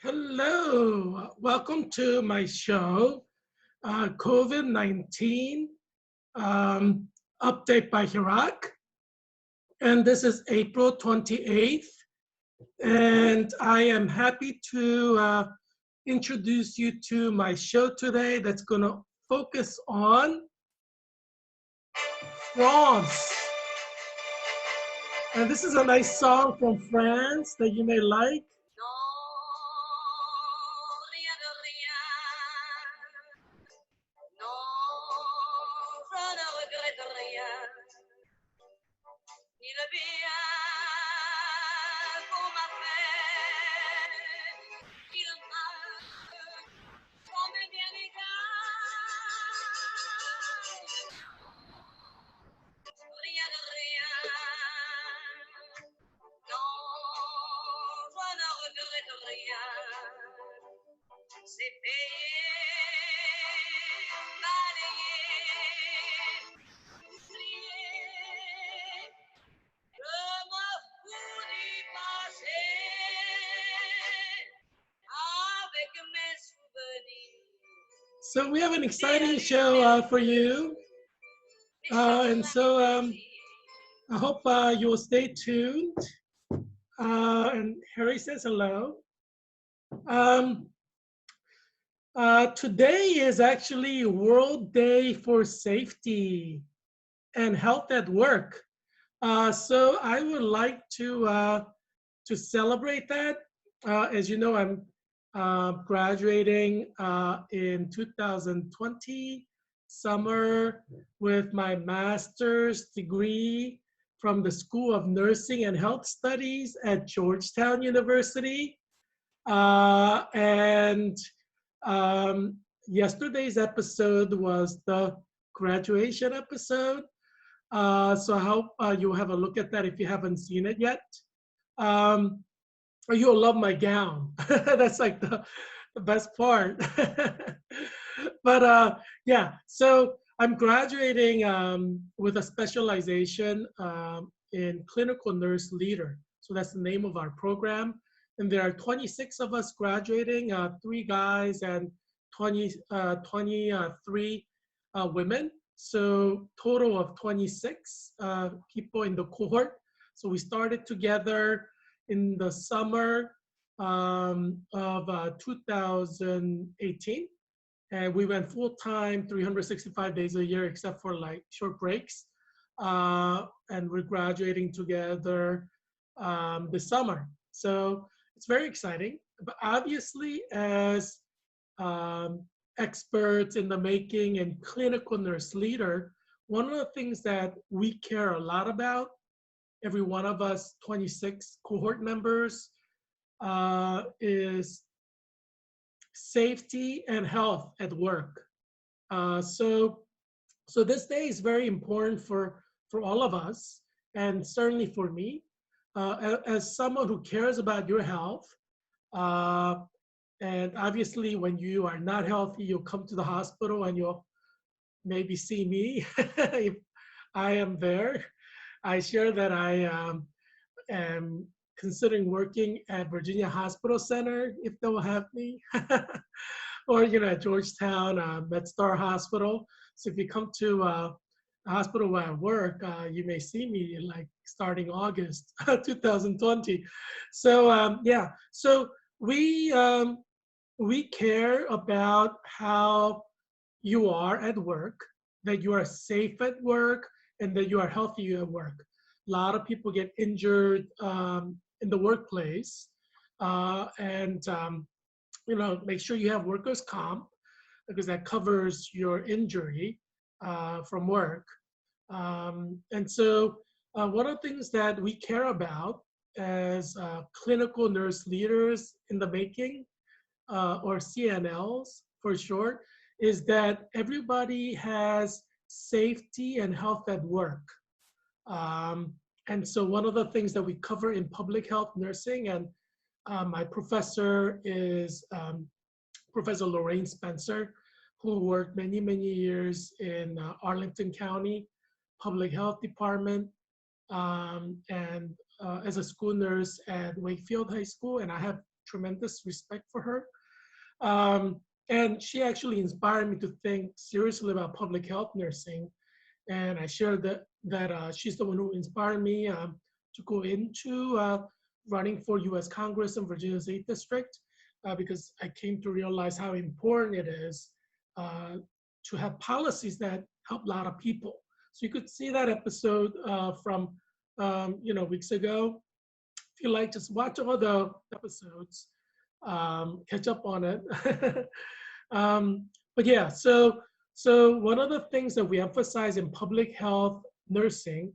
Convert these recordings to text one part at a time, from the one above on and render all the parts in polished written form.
Hello, welcome to my show, COVID-19 um, update by Heerak. And this is April 28th. And I am happy to introduce you to my show today that's going to focus on France. And this is a nice song from France that you may like. Non, rien de rien. Non, je ne regrette rien. Ni le bien qu'on m'a fait, ni le mal qu'on m'est bien égal. Rien de rien. Non, je ne regrette rien. C'est payé, balayé, oublié. Je me fous du passé avec mes souvenirs. So we have an exciting show for you. I hope you will stay tuned. And Harry says hello. Um, Today is actually World Day for Safety and Health at Work. So I would like to celebrate that. As you know, I'm graduating in 2020 summer with my master's degree from the School of Nursing and Health Studies at Georgetown University. And yesterday's episode was the graduation episode. So I hope you'll have a look at that if you haven't seen it yet. You'll love my gown. That's like the best part. But yeah, so I'm graduating with a specialization in clinical nurse leader. So that's the name of our program. And there are 26 of us graduating, 3 guys and 23 women. So total of 26 people in the cohort. So we started together in the summer of 2018. And we went full time, 365 days a year, except for like short breaks. And we're graduating together this summer. So it's very exciting. But obviously, as experts in the making and clinical nurse leader, one of the things that we care a lot about, every one of us 26 cohort members, is safety and health at work. So this day is very important for all of us, and certainly for me, as someone who cares about your health. And obviously, when you are not healthy, you'll come to the hospital and you'll maybe see me if I am there. I share that I am considering working at Virginia Hospital Center if they will have me, or at Georgetown MedStar Hospital. So if you come to the hospital where I work, you may see me like starting August 2020. So yeah, so we care about how you are at work, that you are safe at work, and that you are healthy at work. A lot of people get injured in the workplace, and make sure you have workers' comp because that covers your injury from work. And so one of the things that we care about as clinical nurse leaders in the making, or CNLs for short, is that everybody has safety and health at work. And so one of the things that we cover in public health nursing, and my professor is Professor Lorraine Spencer, who worked many, many years in Arlington County Public Health Department, and as a school nurse at Wakefield High School. And I have tremendous respect for her. And she actually inspired me to think seriously about public health nursing. And I shared that she's the one who inspired me to go into running for U.S. Congress in Virginia's 8th District because I came to realize how important it is to have policies that help a lot of people. So you could see that episode from weeks ago. If you like, just watch all the episodes, catch up on it. But yeah, so one of the things that we emphasize in public health nursing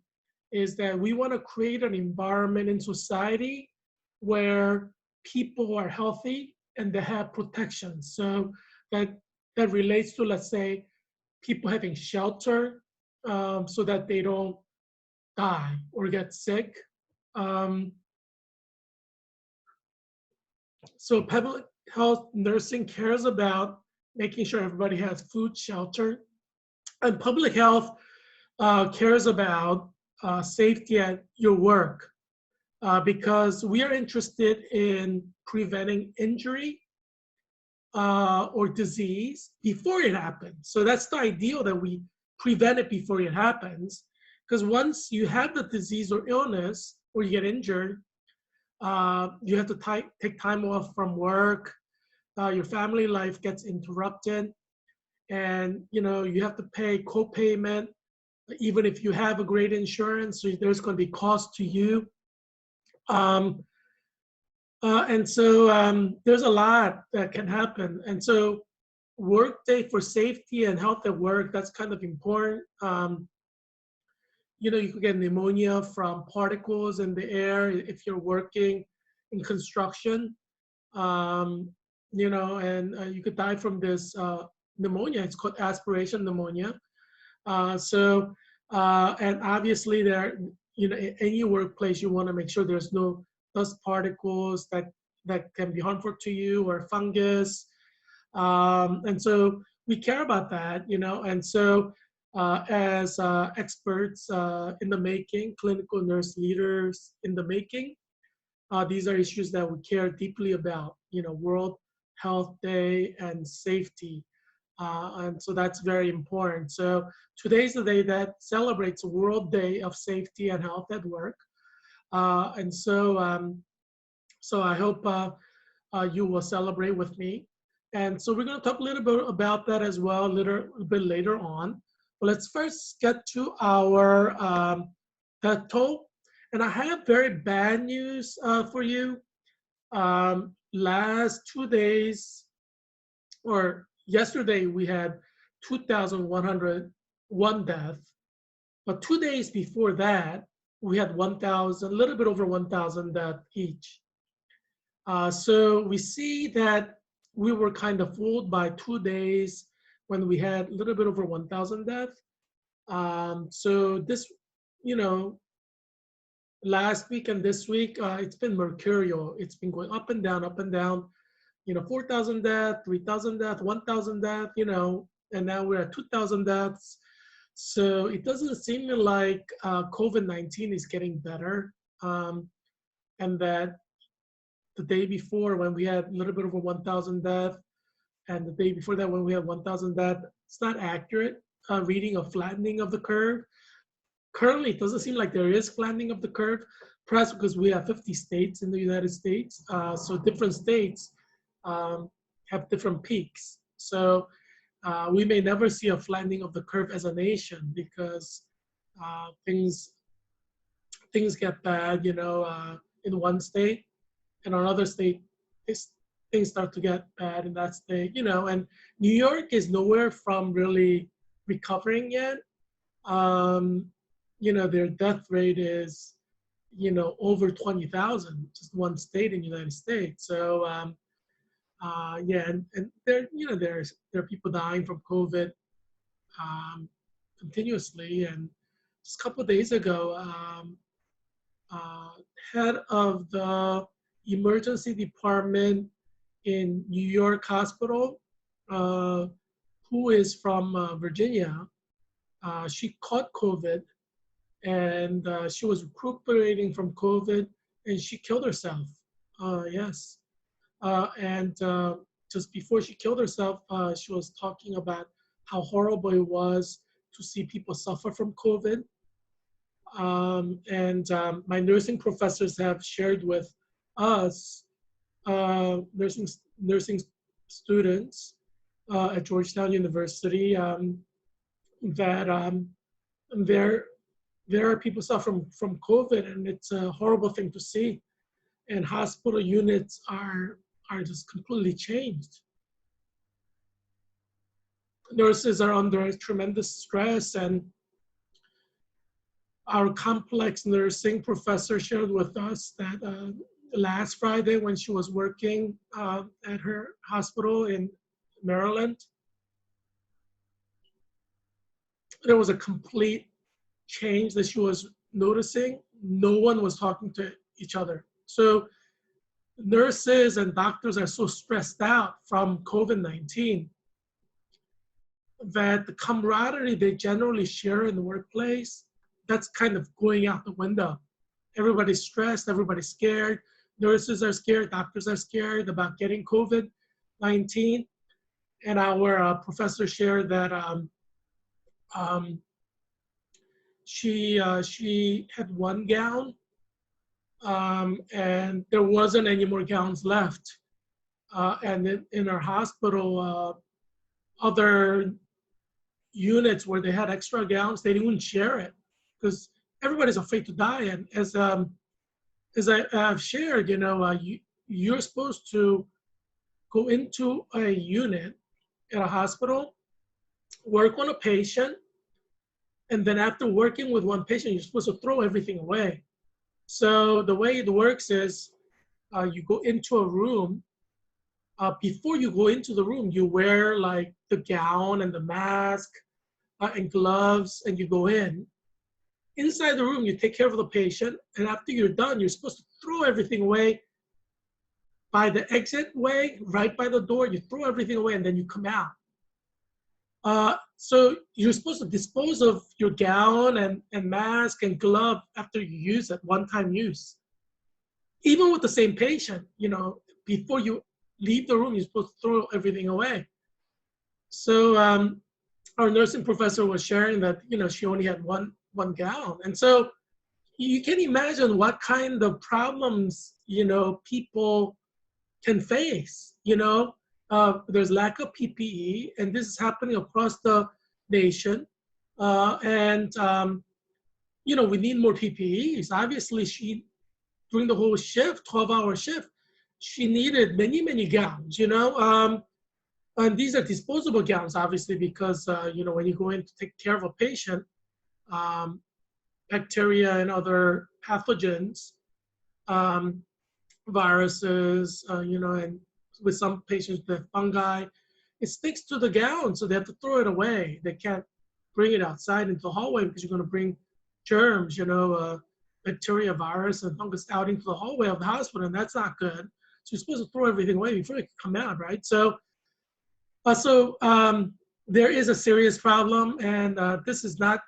is that we want to create an environment in society where people are healthy and they have protection. So that relates to, let's say, people having shelter so that they don't die or get sick. So public health nursing cares about making sure everybody has food, shelter, and public health cares about safety at your work because we are interested in preventing injury or disease before it happens. So that's the ideal, that we prevent it before it happens. Because once you have the disease or illness or you get injured, you have to take time off from work. Your family life gets interrupted, and you have to pay co-payment even if you have a great insurance. So there's going to be cost to you. And so there's a lot that can happen. And so workday for safety and health at work, that's kind of important. You could get pneumonia from particles in the air if you're working in construction, and you could die from this pneumonia. It's called aspiration pneumonia. And obviously in any workplace, you want to make sure there's no dust particles that can be harmful to you, or fungus. And so we care about that, and so as experts in the making, clinical nurse leaders in the making, these are issues that we care deeply about, World Health Day and safety. And so that's very important. So today's the day that celebrates World Day of Safety and Health at Work. And so I hope you will celebrate with me. And so we're going to talk a little bit about that as well a little bit later on. But let's first get to our TED Talk. And I have very bad news for you. Last 2 days, or yesterday, we had 2,101 deaths. But 2 days before that, we had 1,000, a little bit over 1,000 deaths each. So we see that we were kind of fooled by 2 days when we had a little bit over 1,000 deaths. So this, last week and this week, it's been mercurial. It's been going up and down, 4,000 deaths, 3,000 deaths, 1,000 deaths, and now we're at 2,000 deaths. So it doesn't seem like COVID-19 is getting better, and that the day before when we had a little bit over 1,000 deaths, and the day before that when we had 1,000 deaths, it's not accurate reading of flattening of the curve. Currently, it doesn't seem like there is flattening of the curve, perhaps because we have 50 states in the United States. So different states have different peaks. So we may never see a flattening of the curve as a nation because things get bad, in one state, and another state, things start to get bad in that state, and New York is nowhere from really recovering yet. Their death rate is, over 20,000, just one state in the United States. So, and there are people dying from COVID continuously. And just a couple of days ago, head of the emergency department in New York Hospital, who is from Virginia, she caught COVID, and she was recuperating from COVID, and she killed herself. Yes. And just before she killed herself, she was talking about how horrible it was to see people suffer from COVID. And my nursing professors have shared with us, nursing students at Georgetown University, that there there are people suffering from COVID, and it's a horrible thing to see. And hospital units are just completely changed. Nurses are under tremendous stress, and our complex nursing professor shared with us that last Friday, when she was working at her hospital in Maryland, there was a complete change that she was noticing. No one was talking to each other. So nurses and doctors are so stressed out from COVID-19 that the camaraderie they generally share in the workplace, that's kind of going out the window. Everybody's stressed, everybody's scared. Nurses are scared, doctors are scared about getting COVID-19. And our professor shared that um, she had one gown, and there wasn't any more gowns left. And in her hospital, other units where they had extra gowns, they didn't share it because everybody's afraid to die. And as I've shared, you're supposed to go into a unit at a hospital, work on a patient, and then after working with one patient, you're supposed to throw everything away. So the way it works is you go into a room. Before you go into the room, you wear like the gown and the mask and gloves, and you go in. Inside the room, you take care of the patient, and after you're done, you're supposed to throw everything away by the exit way, right by the door. You throw everything away, and then you come out. So you're supposed to dispose of your gown and mask and glove after you use it, one-time use. Even with the same patient, before you leave the room, you're supposed to throw everything away. So our nursing professor was sharing that, she only had one gown. And so you can imagine what kind of problems, people can face. There's lack of PPE, and this is happening across the nation. We need more PPEs. Obviously, during the whole shift, 12-hour shift, she needed many, many gowns, and these are disposable gowns, obviously, because, when you go in to take care of a patient, bacteria and other pathogens, viruses, and with some patients with fungi, it sticks to the gown, so they have to throw it away. They can't bring it outside into the hallway because you're going to bring germs, bacteria, virus, and fungus out into the hallway of the hospital, and that's not good. So you're supposed to throw everything away before you come out, right? So there is a serious problem, and this is not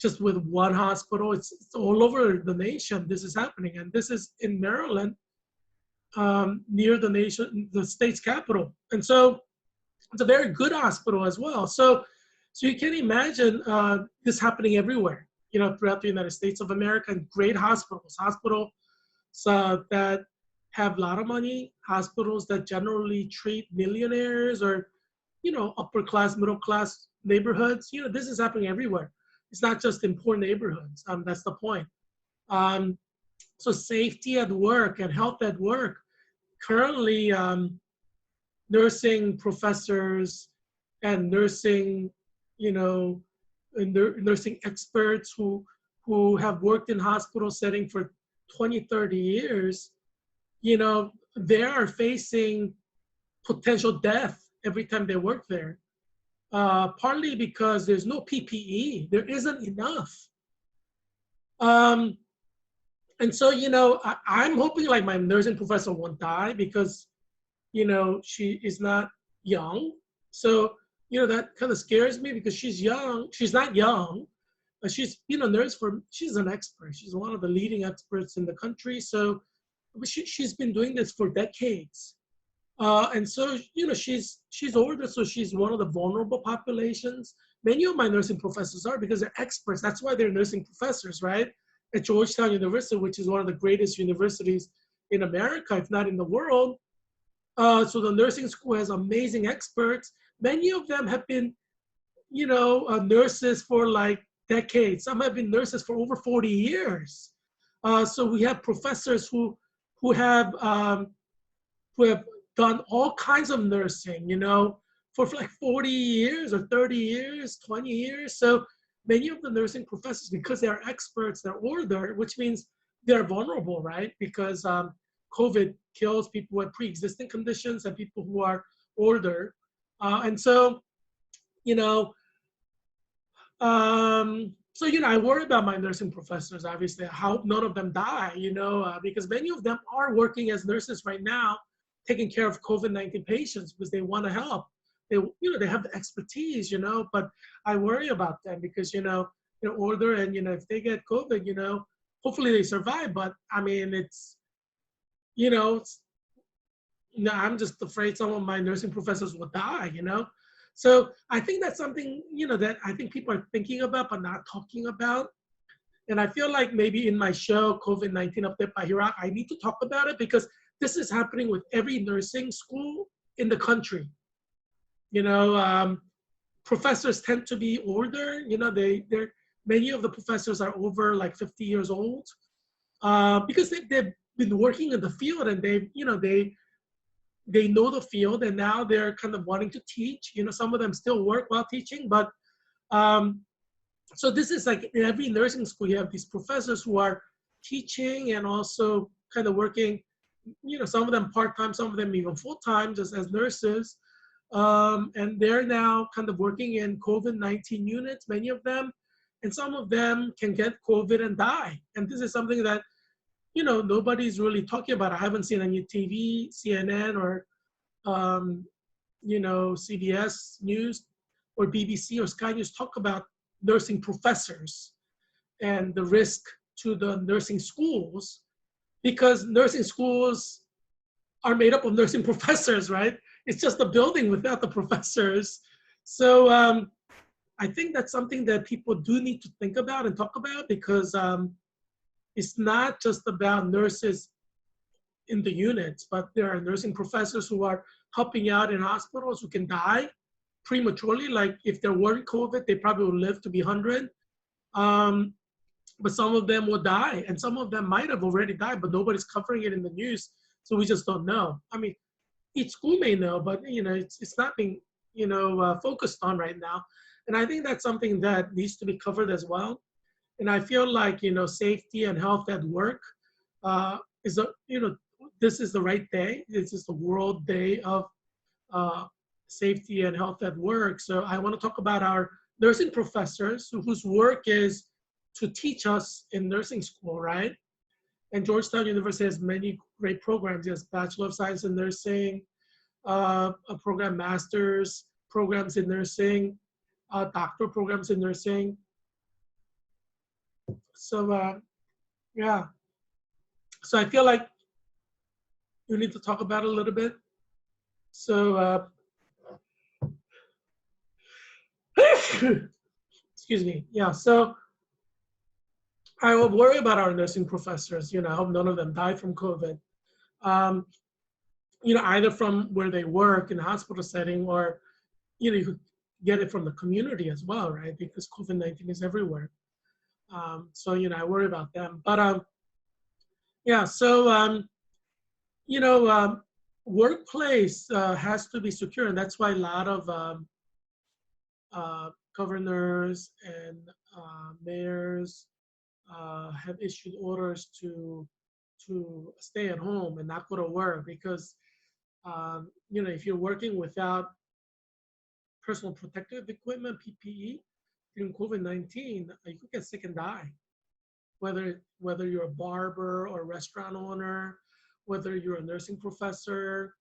just with one hospital. It's all over the nation. This is happening, and this is in Maryland, near the state's capital. And so it's a very good hospital as well. So you can imagine this happening everywhere, throughout the United States of America, and great hospitals that have a lot of money, hospitals that generally treat millionaires or, upper class, middle class neighborhoods. This is happening everywhere. It's not just in poor neighborhoods. That's the point. So safety at work and health at work. Currently, nursing professors and nursing, nursing experts who have worked in hospital setting for 20, 30 years, they are facing potential death every time they work there. Partly because there's no PPE. There isn't enough. And so, I'm hoping like my nursing professor won't die because, she is not young. So, that kind of scares me because she's young. She's not young, but she's been a nurse she's an expert. She's one of the leading experts in the country. So she's been doing this for decades. And so, she's older, so she's one of the vulnerable populations. Many of my nursing professors are because they're experts. That's why they're nursing professors, right? At Georgetown University, which is one of the greatest universities in America, if not in the world. So the nursing school has amazing experts. Many of them have been, nurses for like decades. Some have been nurses for over 40 years. So we have professors who have who have done all kinds of nursing, for like 40 years or 30 years, 20 years. So many of the nursing professors, because they're experts, they're older, which means they're vulnerable, right? Because COVID kills people with pre-existing conditions and people who are older. And so, you know, I worry about my nursing professors, obviously. I hope none of them die, because many of them are working as nurses right now, taking care of COVID-19 patients because they want to help. They have the expertise, but I worry about them because, they're older and, if they get COVID, hopefully they survive. But I mean, you know, it's, I'm just afraid some of my nursing professors will die. So I think that's something, that I think people are thinking about but not talking about. And I feel like maybe in my show, COVID-19 Update by Heerak, I need to talk about it because this is happening with every nursing school in the country. You know, professors tend to be older. They're many of the professors are over like 50 years old because they've been working in the field and they know the field and now they're kind of wanting to teach. Some of them still work while teaching, but um, so this is like in every nursing school, you have these professors who are teaching and also kind of working, some of them part-time, some of them even full-time just as nurses. And they're now kind of working in COVID-19 units, many of them, and some of them can get COVID and die. And this is something that, nobody's really talking about. I haven't seen any TV, CNN, or, CBS News or BBC or Sky News talk about nursing professors and the risk to the nursing schools because nursing schools are made up of nursing professors, right? It's just a building without the professors. So I think that's something that people do need to think about and talk about because it's not just about nurses in the units, but there are nursing professors who are helping out in hospitals who can die prematurely. Like if there weren't COVID, they probably would live to be 100. But some of them will die, and some of them might have already died, but nobody's covering it in the news, so we just don't know. I mean, each school may know, but it's not being focused on right now, and I think that's something that needs to be covered as well. And I feel like safety and health at work is a this is the right day. This is the World Day of uh, Safety and Health at Work. So I want to talk about our nursing professors whose work is to teach us in nursing school, right? And Georgetown University has many great programs. It has Bachelor of Science in Nursing, a program, master's programs in nursing, doctoral programs in nursing. So yeah, so I feel like we need to talk about it a little bit. So excuse me. Yeah, so I will worry about our nursing professors. I hope none of them die from COVID. Um, either from where they work in the hospital setting or, you could get it from the community as well, right? Because COVID-19 is everywhere. So, I worry about them. But yeah, so, workplace has to be secure. And that's why a lot of governors and mayors have issued orders to stay at home and not go to work because if you're working without personal protective equipment (PPE) during COVID-19, you could get sick and die. Whether you're a barber or a restaurant owner, whether you're a nursing professor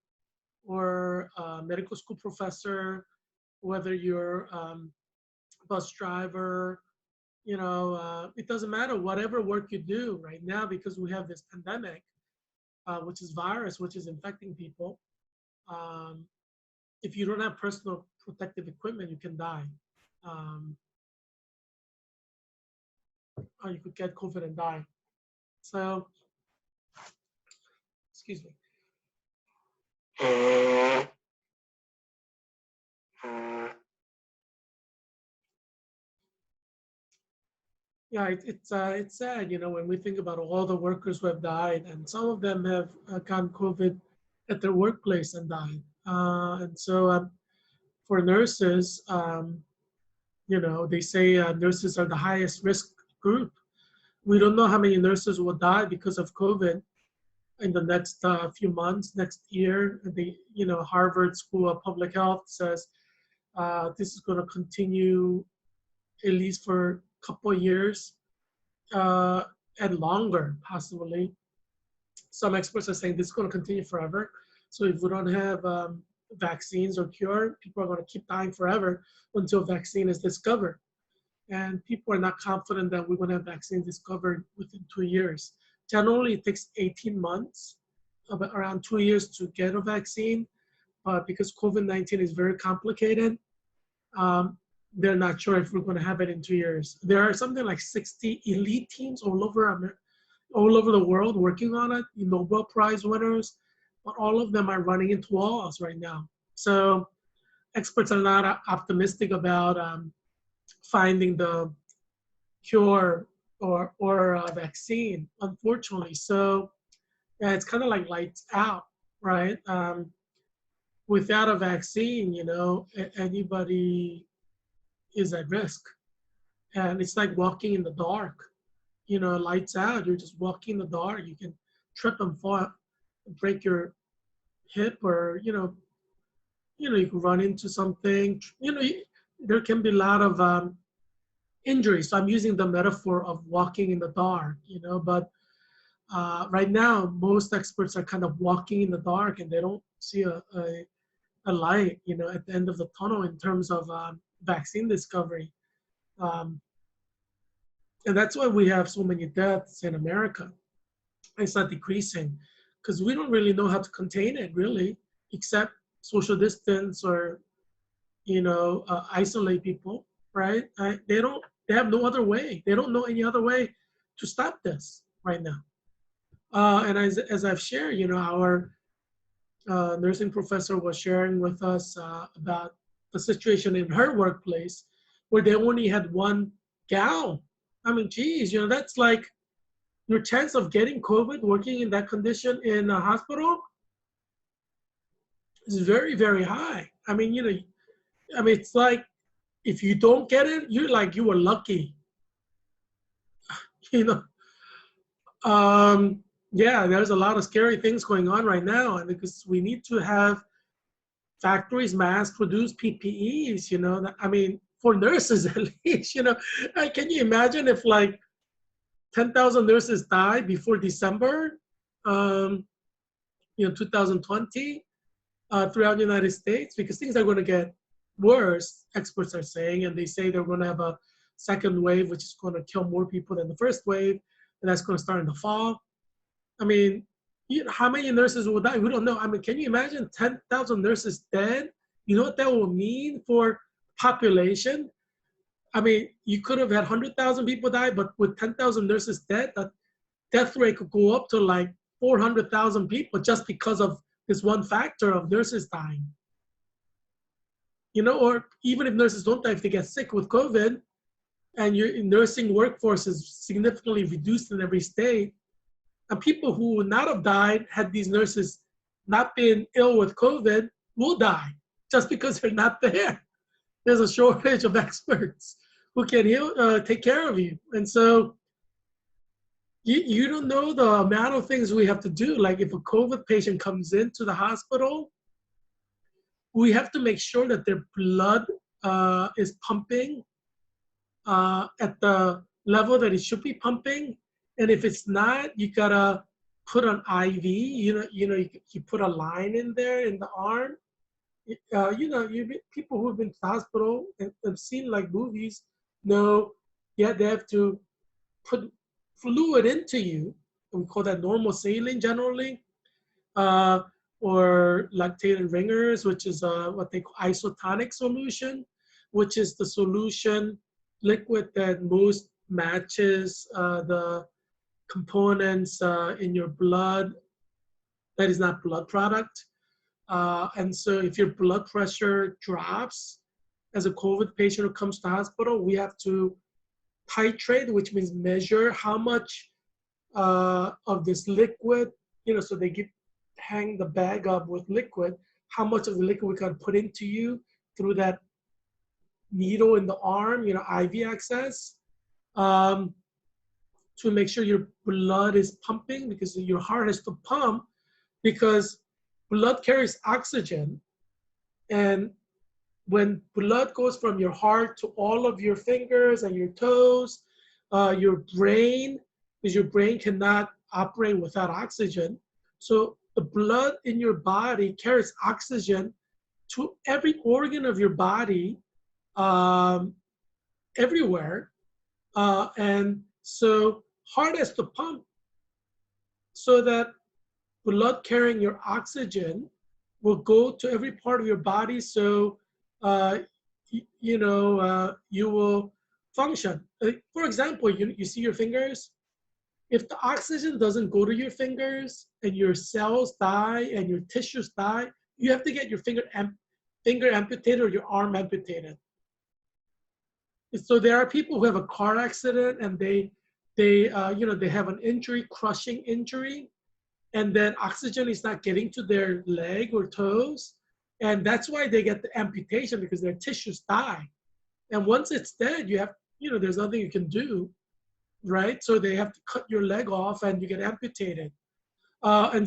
or a medical school professor, whether you're bus driver, it doesn't matter. Whatever work you do right now, because we have this pandemic, which is virus, which is infecting people. if you don't have personal protective equipment, you can die. Um, or you could get COVID and die. So, excuse me. Yeah, it's sad, when we think about all the workers who have died, and some of them have gotten COVID at their workplace and died. And so for nurses, they say nurses are the highest risk group. We don't know how many nurses will die because of COVID in the next few months, next year. Harvard School of Public Health says this is going to continue at least for a couple of years uh, and longer, possibly. Some experts are saying this is going to continue forever. So if we don't have vaccines or cure, people are going to keep dying forever until vaccine is discovered. And people are not confident that we're going to have vaccines discovered within 2 years. Generally, it takes 18 months, about around 2 years to get a vaccine. But because COVID-19 is very complicated, they're not sure if we're going to have it in 2 years. There are something like 60 elite teams all over the world working on it, Nobel Prize winners, but all of them are running into walls right now. So experts are not optimistic about finding the cure or a vaccine, unfortunately. So yeah, it's kind of like lights out, right? Without a vaccine, anybody is at risk. And it's like walking in the dark. Lights out, you're just walking in the dark. You can trip and fall, break your hip, or you can run into something. There can be a lot of injuries. So I'm using the metaphor of walking in the dark. But right now, most experts are kind of walking in the dark, and they don't see a light, at the end of the tunnel in terms of vaccine discovery. And that's why we have so many deaths in America. It's not decreasing because we don't really know how to contain it, really, except social distance or, isolate people, right? They have no other way. They don't know any other way to stop this right now. And as I've shared, our nursing professor was sharing with us about the situation in her workplace where they only had one gown. I mean, geez, that's like your chance of getting COVID working in that condition in a hospital is very, very high. I mean, it's like if you don't get it, you're like you were lucky. you know, yeah, there's a lot of scary things going on right now, and because we need to have factories mass produce PPEs. I mean, for nurses at least. Can you imagine if like 10,000 nurses die before December, 2020, throughout the United States, because things are going to get worse, experts are saying, and they say they're going to have a second wave, which is going to kill more people than the first wave, and that's going to start in the fall. I mean, how many nurses will die? We don't know. I mean, can you imagine 10,000 nurses dead? You know what that will mean for population? I mean, you could have had 100,000 people die, but with 10,000 nurses dead, the death rate could go up to like 400,000 people just because of this one factor of nurses dying. Or even if nurses don't die, if they get sick with COVID and your nursing workforce is significantly reduced in every state, and people who would not have died had these nurses not been ill with COVID will die just because they're not there. There's a shortage of experts who can take care of you. And so you don't know the amount of things we have to do. Like if a COVID patient comes into the hospital, we have to make sure that their blood is pumping at the level that it should be pumping. And if it's not, you gotta put an IV. You put a line in there in the arm. People who've been to the hospital and have seen like movies know, yeah, they have to put fluid into you. We call that normal saline generally. or lactated ringers, which is what they call isotonic solution, which is the solution liquid that most matches the components in your blood that is not blood product. And so if your blood pressure drops as a COVID patient who comes to the hospital, we have to titrate, which means measure how much of this liquid, so they hang the bag up with liquid, how much of the liquid we can put into you through that needle in the arm, IV access, to make sure your blood is pumping, because your heart has to pump, because blood carries oxygen. And when blood goes from your heart to all of your fingers and your toes, your brain, because your brain cannot operate without oxygen. So the blood in your body carries oxygen to every organ of your body, everywhere. And so heart has to pump so that blood carrying your oxygen will go to every part of your body, so you will function. For example, you see your fingers. If the oxygen doesn't go to your fingers and your cells die and your tissues die, you have to get your finger amputated or your arm amputated. So there are people who have a car accident and they have an injury, crushing injury, and then oxygen is not getting to their leg or toes. And that's why they get the amputation, because their tissues die. And once it's dead, there's nothing you can do, right? So they have to cut your leg off and you get amputated. And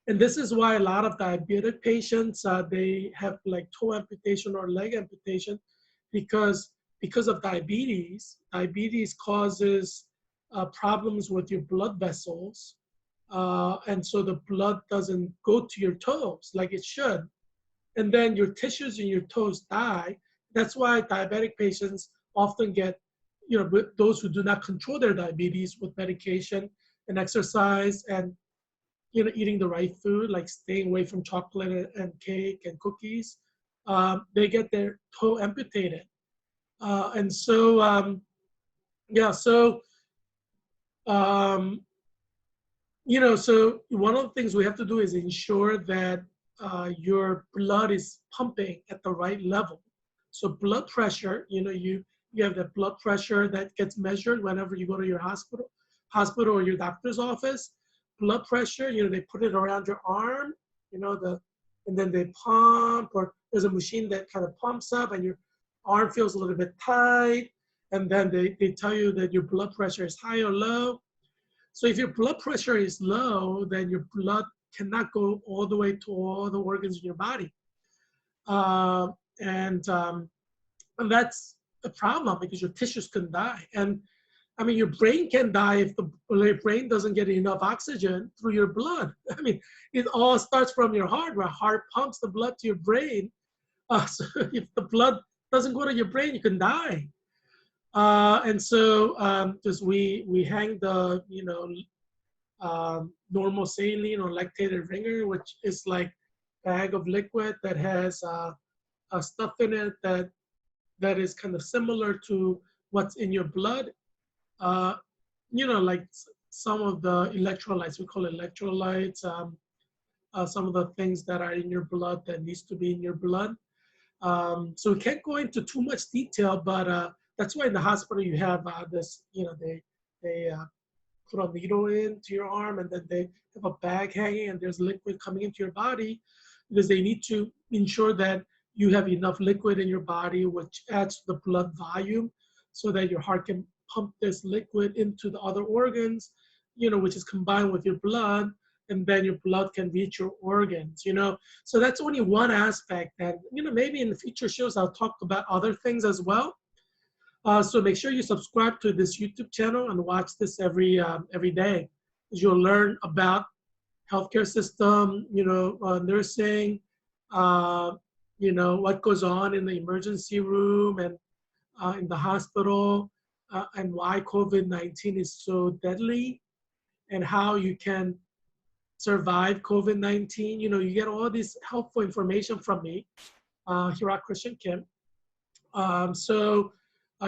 this is why a lot of diabetic patients, they have like toe amputation or leg amputation, because of diabetes. Diabetes causes problems with your blood vessels. And so the blood doesn't go to your toes like it should. And then your tissues in your toes die. That's why diabetic patients often get, those who do not control their diabetes with medication and exercise and, eating the right food, like staying away from chocolate and cake and cookies, they get their toe amputated. And so, so one of the things we have to do is ensure that your blood is pumping at the right level. So blood pressure, you have the blood pressure that gets measured whenever you go to your hospital or your doctor's office. Blood pressure, they put it around your arm, and then they pump, or there's a machine that kind of pumps up and your arm feels a little bit tight. And then they tell you that your blood pressure is high or low. So if your blood pressure is low, then your blood cannot go all the way to all the organs in your body. And that's a problem, because your tissues can die. And I mean, your brain can die if your brain doesn't get enough oxygen through your blood. I mean, it all starts from your heart, where heart pumps the blood to your brain. So if the blood doesn't go to your brain, you can die. And so just we hang the normal saline or lactated ringer, which is like bag of liquid that has stuff in it that is kind of similar to what's in your blood. Like some of the electrolytes, we call electrolytes, some of the things that are in your blood that needs to be in your blood. So we can't go into too much detail, but that's why in the hospital you have this, they put a needle into your arm, and then they have a bag hanging and there's liquid coming into your body, because they need to ensure that you have enough liquid in your body, which adds to the blood volume, so that your heart can pump this liquid into the other organs, which is combined with your blood, and then your blood can reach your organs, So that's only one aspect, and, maybe in the future shows I'll talk about other things as well. So make sure you subscribe to this YouTube channel and watch this every day. You'll learn about healthcare system, nursing, what goes on in the emergency room and in the hospital, and why COVID-19 is so deadly, and how you can survive COVID-19. You know, you get all this helpful information from me, Heerak Christian Kim. So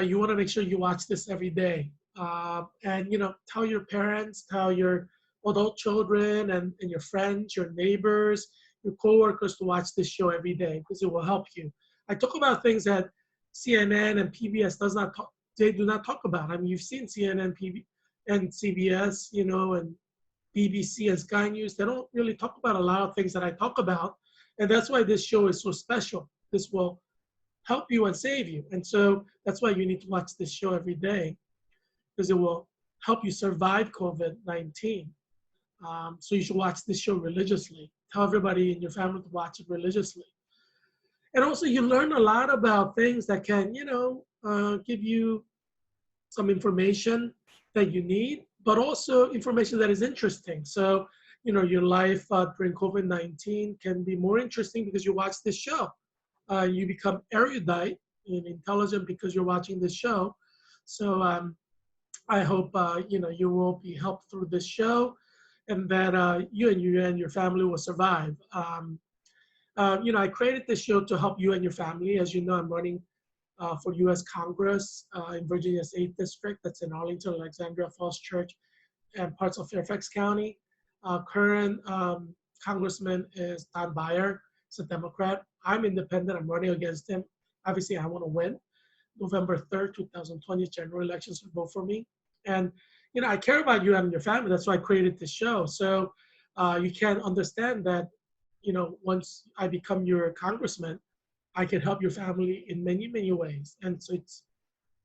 you want to make sure you watch this every day. And, you know, tell your parents, tell your adult children and your friends, your neighbors, your coworkers to watch this show every day because it will help you. I talk about things that CNN and PBS does not talk, they do not talk about. I mean, you've seen CNN, PB, and CBS, you know, and BBC and Sky News. They don't really talk about a lot of things that I talk about. And that's why this show is so special. This will help you and save you. And so that's why you need to watch this show every day because it will help you survive COVID-19. So you should watch this show religiously. Tell everybody in your family to watch it religiously. And also you learn a lot about things that can, you know, give you some information that you need, but also information that is interesting. So, you know, your life during COVID-19 can be more interesting because you watch this show. You become erudite and intelligent because you're watching this show. So I hope you know, you will be helped through this show, and that you and your family will survive. You know, I created this show to help you and your family. As you know, I'm running for U.S. Congress in Virginia's 8th District. That's in Arlington, Alexandria Falls Church, and parts of Fairfax County. Current Congressman is Don Beyer. He's a Democrat. I'm independent. I'm running against him. Obviously, I want to win. November 3rd, 2020 general elections, so vote for me. And, you know, I care about you and your family. That's why I created this show. So you can understand that, you know, once I become your congressman, I can help your family in many, many ways. And so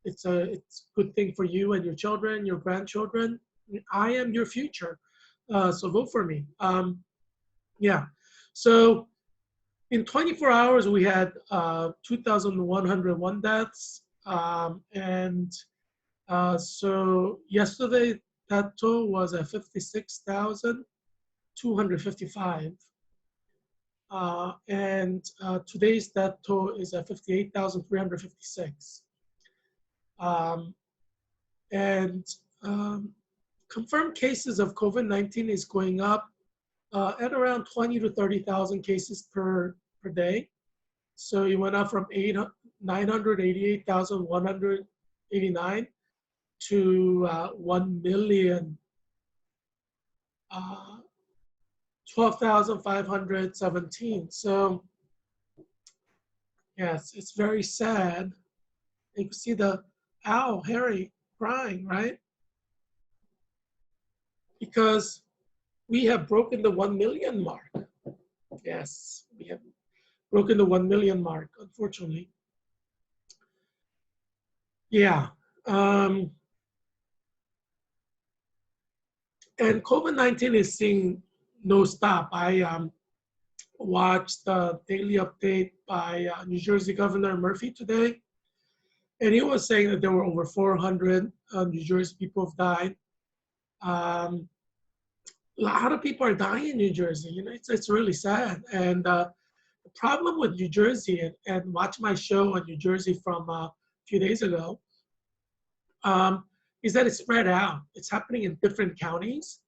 it's a good thing for you and your children, your grandchildren. I am your future. So vote for me. Yeah. So in 24 hours, we had 2,101 deaths. So yesterday, that toll was at 56,255. Today's death toll is at 58,356. And confirmed cases of COVID-19 is going up at around 20 to 30,000 cases per day. So it went up from 988,189 to 1,000,000, 12,517. So yes, it's very sad. You can see the owl, Harry, crying, right? Because we have broken the 1 million mark. Yes, we have broken the 1 million mark, unfortunately. Yeah. And COVID-19 is seeing no stop. I watched the daily update by New Jersey Governor Murphy today, and he was saying that there were over 400 New Jersey people have died. A lot of people are dying in New Jersey. You know, it's really sad. And the problem with New Jersey, and watch my show on New Jersey from a few days ago, is that it's spread out. It's happening in different counties.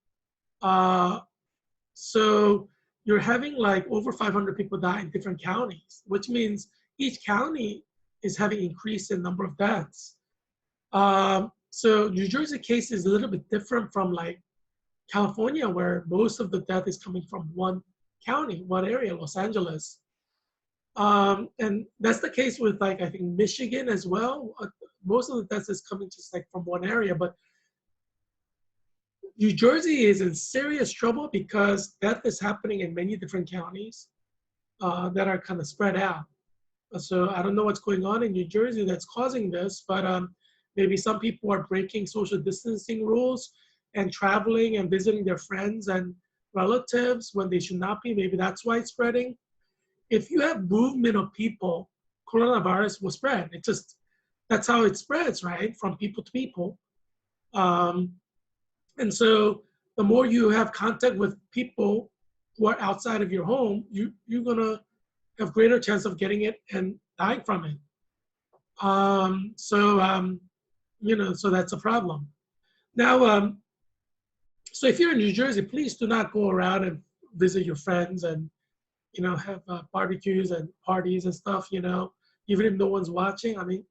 So you're having like over 500 people die in different counties, which means each county is having increase in number of deaths. So New Jersey case is a little bit different from like California, where most of the death is coming from one county, one area, Los Angeles. And that's the case with like, I think Michigan as well. Most of the deaths is coming just like from one area, but New Jersey is in serious trouble because death is happening in many different counties that are kind of spread out. So I don't know what's going on in New Jersey that's causing this, but maybe some people are breaking social distancing rules and traveling and visiting their friends and relatives when they should not be. Maybe that's why it's spreading. If you have movement of people, coronavirus will spread. It just, that's how it spreads, right? From people to people. And so the more you have contact with people who are outside of your home, you're gonna have greater chance of getting it and dying from it. You know, so that's a problem. Now, So if you're in New Jersey, please do not go around and visit your friends and, have barbecues and parties and stuff, even if no one's watching. I mean,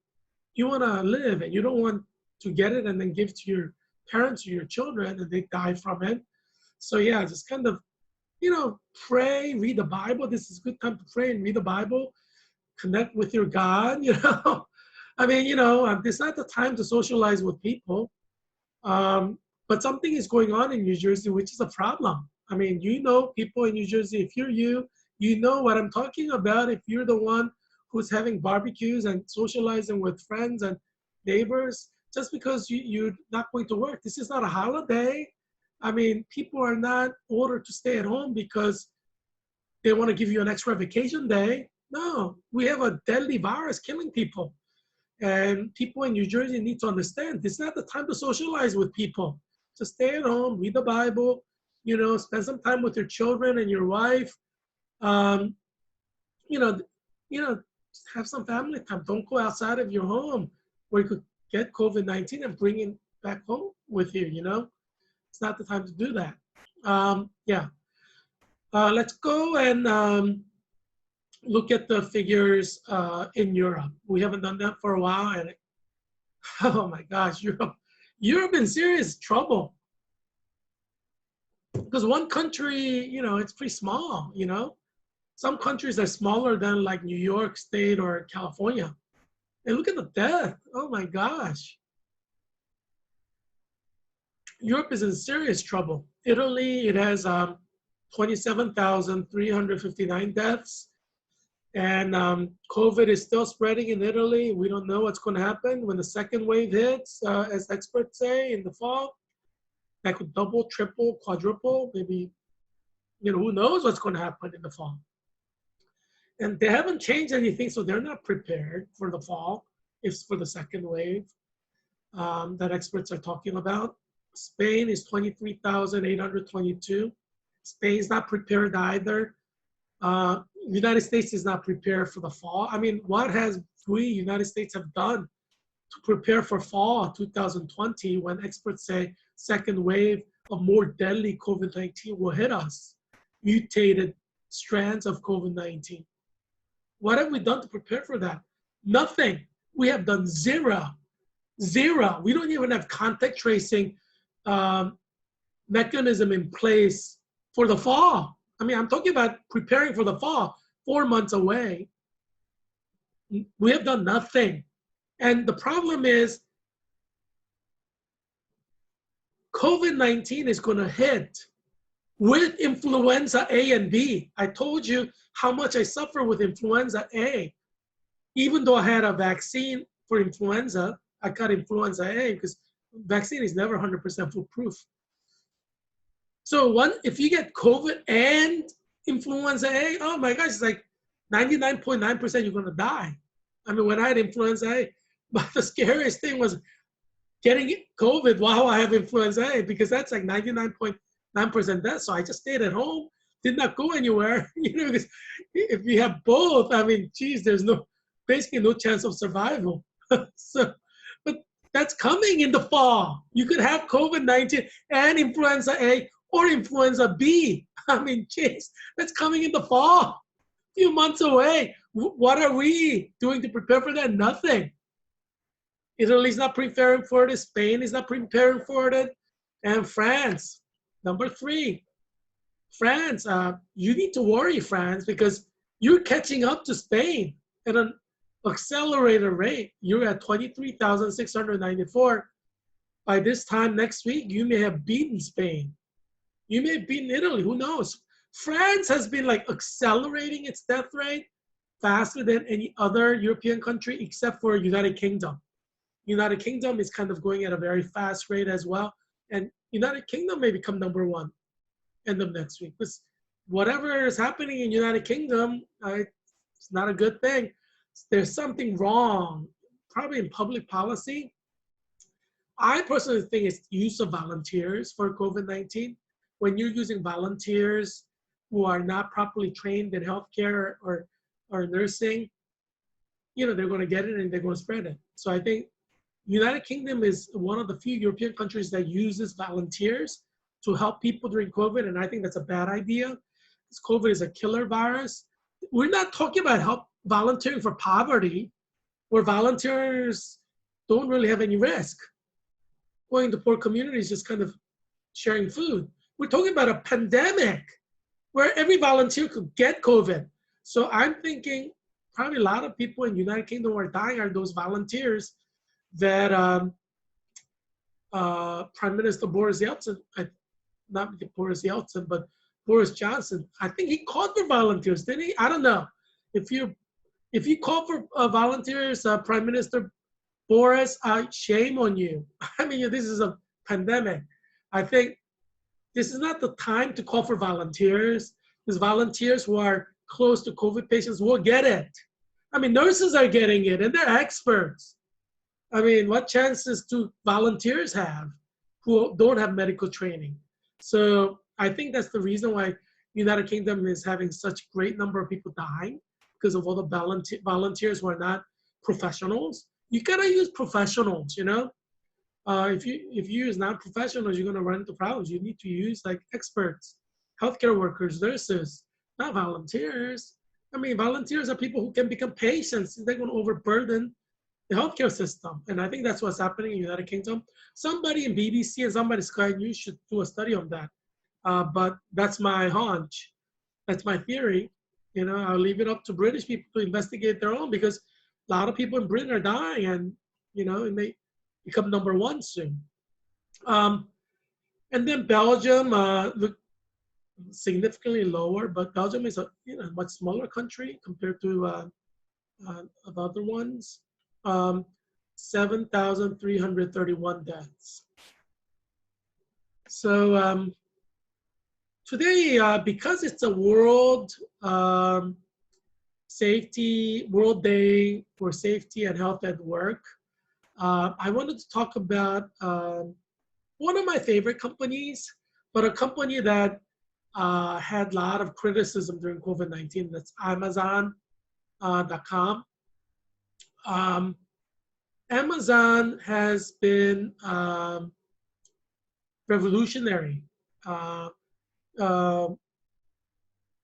you want to live and you don't want to get it and then give to your parents or your children and they die from it. So yeah, just kind of, pray, read the Bible. This is a good time to pray and read the Bible, connect with your God, I mean, this is not the time to socialize with people. But something is going on in New Jersey, which is a problem. I mean, people in New Jersey, if you're you know what I'm talking about. If you're the one who's having barbecues and socializing with friends and neighbors, just because you're not going to work, this is not a holiday. I mean, people are not ordered to stay at home because they want to give you an extra vacation day. No, we have a deadly virus killing people. And people in New Jersey need to understand this is not the time to socialize with people. Just stay at home, read the Bible, spend some time with your children and your wife. Um, you know, have some family time. Don't go outside of your home where you could get COVID-19 and bring it back home with you. It's not the time to do that. Yeah. Let's go and look at the figures in Europe. We haven't done that for a while, and oh my gosh, Europe in serious trouble because one country, it's pretty small. Some countries are smaller than like New York State or California. And look at the death. Oh my gosh. Europe is in serious trouble. Italy, it has 27,359 deaths. And COVID is still spreading in Italy. We don't know what's going to happen when the second wave hits, as experts say, in the fall. That could double, triple, quadruple, maybe, who knows what's going to happen in the fall. And they haven't changed anything, so they're not prepared for the fall, if for the second wave that experts are talking about. Spain is 23,822. Spain's not prepared either. United States is not prepared for the fall. I mean, what has we, United States, have done to prepare for fall 2020 when experts say second wave of more deadly COVID-19 will hit us, mutated strands of COVID-19? What have we done to prepare for that? Nothing. We have done zero. We don't even have contact tracing mechanism in place for the fall. I mean, I'm talking about preparing for the fall, 4 months away. We have done nothing. And the problem is COVID-19 is going to hit with influenza A and B. I told you how much I suffer with influenza A. Even though I had a vaccine for influenza, I got influenza A because vaccine is never 100% foolproof. So if you get COVID and influenza A, oh my gosh, it's like 99.9% you're going to die. I mean, when I had influenza A, but the scariest thing was getting COVID while I have influenza A, because that's like 99.9% death. So I just stayed at home, did not go anywhere. Because if you have both, I mean, geez, there's basically no chance of survival. So, but that's coming in the fall. You could have COVID-19 and influenza A or influenza B. I mean, geez, that's coming in the fall. A few months away. What are we doing to prepare for that? Nothing. Italy's not preparing for it. Spain is not preparing for it. And France, number 3. France, you need to worry, France, because you're catching up to Spain at an accelerated rate. You're at 23,694. By this time next week, you may have beaten Spain. You may have beaten Italy. Who knows? France has been like accelerating its death rate faster than any other European country except for United Kingdom. United Kingdom is kind of going at a very fast rate as well. And United Kingdom may become number 1 end of next week. Because whatever is happening in United Kingdom, it's not a good thing. There's something wrong, probably in public policy. I personally think it's use of volunteers for COVID-19. When you're using volunteers who are not properly trained in healthcare or nursing, they're going to get it and they're going to spread it. So I think United Kingdom is one of the few European countries that uses volunteers to help people during COVID, and I think that's a bad idea. Because COVID is a killer virus. We're not talking about help volunteering for poverty, where volunteers don't really have any risk. Going to poor communities, just kind of sharing food. We're talking about a pandemic where every volunteer could get COVID. So I'm thinking probably a lot of people in the United Kingdom who are dying are those volunteers that Prime Minister Boris Yeltsin, not Boris Yeltsin, but Boris Johnson, I think he called for volunteers, didn't he? I don't know. If you call for volunteers, Prime Minister Boris, shame on you. I mean, this is a pandemic. I think this is not the time to call for volunteers, because volunteers who are close to COVID patients will get it. I mean, nurses are getting it, and they're experts. I mean, what chances do volunteers have who don't have medical training? So I think that's the reason why United Kingdom is having such great number of people dying, because of all the volunteers who are not professionals. You gotta use professionals, you know? If you use non-professionals, you're gonna run into problems. You need to use like experts, healthcare workers, nurses, not volunteers. I mean, volunteers are people who can become patients. They're gonna overburden the healthcare system. And I think that's what's happening in the United Kingdom. Somebody in BBC and somebody in Sky News should do a study on that. But that's my hunch. That's my theory. You know, I'll leave it up to British people to investigate their own, because a lot of people in Britain are dying, and you know, it may become number one soon. And then Belgium look significantly lower, but Belgium is a much smaller country compared to the other ones. 7,331 deaths. So today, because it's a World World Day for Safety and Health at Work, I wanted to talk about one of my favorite companies, but a company that had a lot of criticism during COVID-19. That's Amazon.com. Amazon has been revolutionary.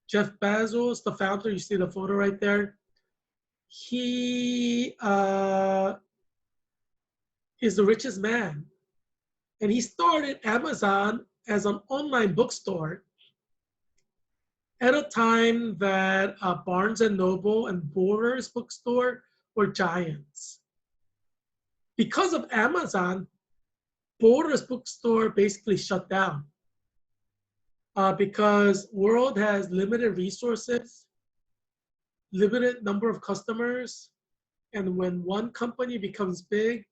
Jeff Bezos, the founder, you see the photo right there. He is the richest man. And he started Amazon as an online bookstore at a time that Barnes and Noble and Borders bookstore were giants. Because of Amazon, Borders bookstore basically shut down because world has limited resources, limited number of customers, and when one company becomes big,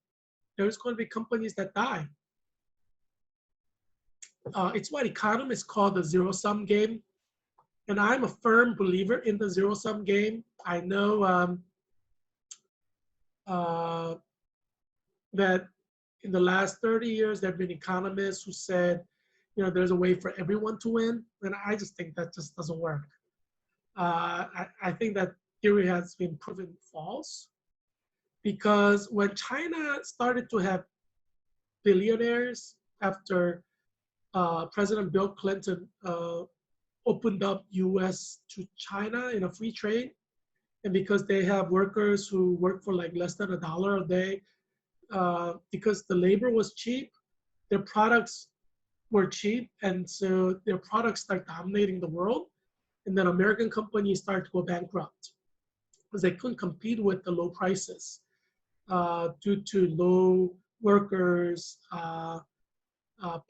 there's going to be companies that die. It's what economists call the zero-sum game. And I'm a firm believer in the zero-sum game. I know that in the last 30 years, there have been economists who said, you know, there's a way for everyone to win. And I just think that just doesn't work. I think that theory has been proven false, because when China started to have billionaires after President Bill Clinton opened up US to China in a free trade, and because they have workers who work for like less than $1 a day, because the labor was cheap, their products were cheap, and so their products start dominating the world, and then American companies start to go bankrupt because they couldn't compete with the low prices due to low workers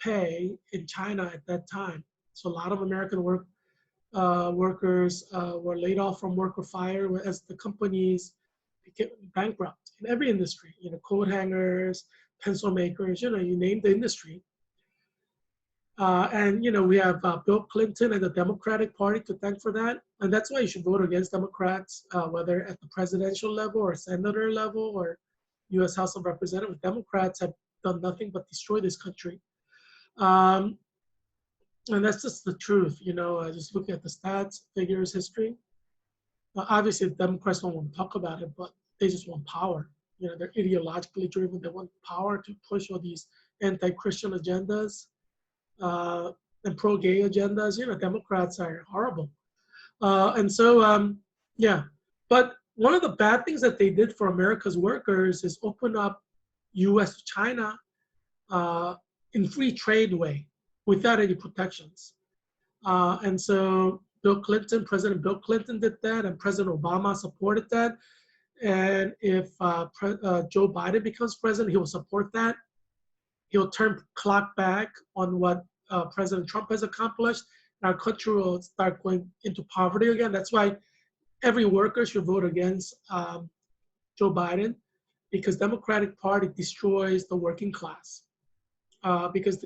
pay in China at that time. So a lot of American workers were laid off from work or fired as the companies became bankrupt in every industry. You know, coat hangers, pencil makers, you know, you name the industry. And, you know, we have Bill Clinton and the Democratic Party to thank for that. And that's why you should vote against Democrats, whether at the presidential level or senator level or US House of Representatives. Democrats have done nothing but destroy this country. And that's just the truth, you know, just looking at the stats, figures, history. Obviously, the Democrats don't want to talk about it, but they just want power. You know, they're ideologically driven. They want power to push all these anti-Christian agendas. and pro-gay agendas. Democrats are horrible. And so, yeah. But one of the bad things that they did for America's workers is open up U.S. to China in free trade way without any protections. And so President Bill Clinton did that, and President Obama supported that. And if Joe Biden becomes president, he will support that. He'll turn clock back on what President Trump has accomplished. Our country will start going into poverty again. That's why every worker should vote against Joe Biden, because Democratic Party destroys the working class, because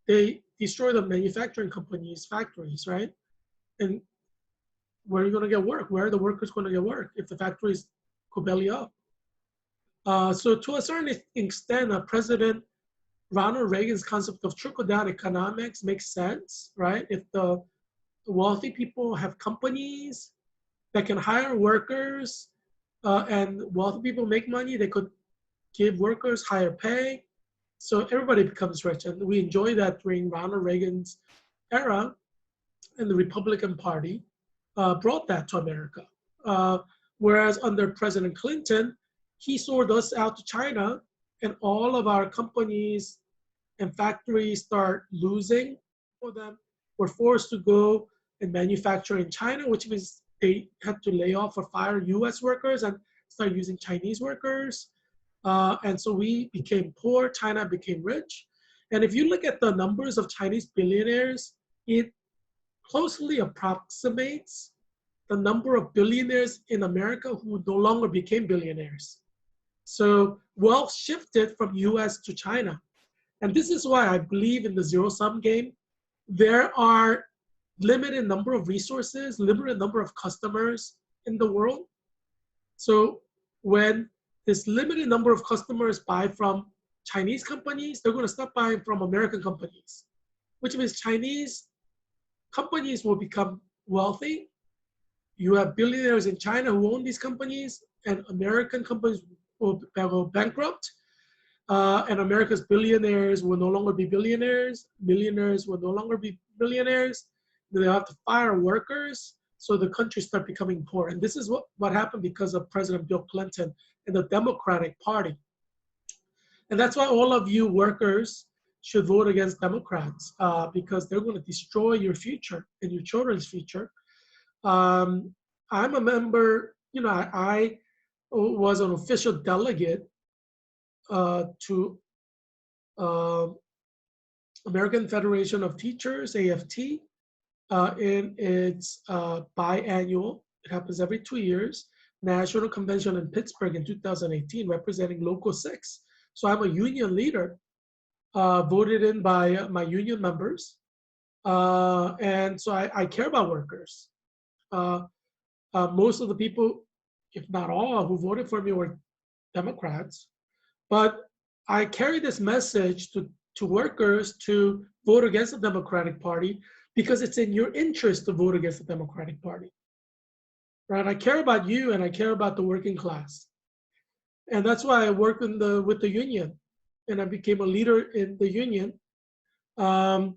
they destroy the manufacturing companies, factories, right? And where are you going to get work? Where are the workers going to get work if the factories go belly up? So to a certain extent, President Ronald Reagan's concept of trickle-down economics makes sense, right? If the wealthy people have companies that can hire workers, and wealthy people make money, they could give workers higher pay, so everybody becomes rich. And we enjoy that during Ronald Reagan's era, and the Republican Party brought that to America. Whereas under President Clinton, he sold us out to China, and all of our companies and factories start losing for them. Were forced to go and manufacture in China, which means they had to lay off or fire US workers and start using Chinese workers. And so we became poor, China became rich. And if you look at the numbers of Chinese billionaires, it closely approximates the number of billionaires in America who no longer became billionaires. So wealth shifted from US to China. And this is why I believe in the zero-sum game. There are limited number of resources, limited number of customers in the world. So when this limited number of customers buy from Chinese companies, they're going to stop buying from American companies, which means Chinese companies will become wealthy. You have billionaires in China who own these companies, and American companies will go bankrupt. And America's billionaires will no longer be billionaires. Millionaires will no longer be billionaires. They have to fire workers, so the country start becoming poor. And this is what happened because of President Bill Clinton and the Democratic Party. And that's why all of you workers should vote against Democrats, because they're going to destroy your future and your children's future. I'm a member, I was an official delegate to American Federation of Teachers, AFT, in its biannual, it happens every 2 years, National Convention in Pittsburgh in 2018, representing Local 6. So I'm a union leader, voted in by my union members. And so I care about workers. Most of the people, if not all, who voted for me were Democrats. But I carry this message to workers to vote against the Democratic Party, because it's in your interest to vote against the Democratic Party. Right? I care about you, and I care about the working class. And that's why I work with the union, and I became a leader in the union. The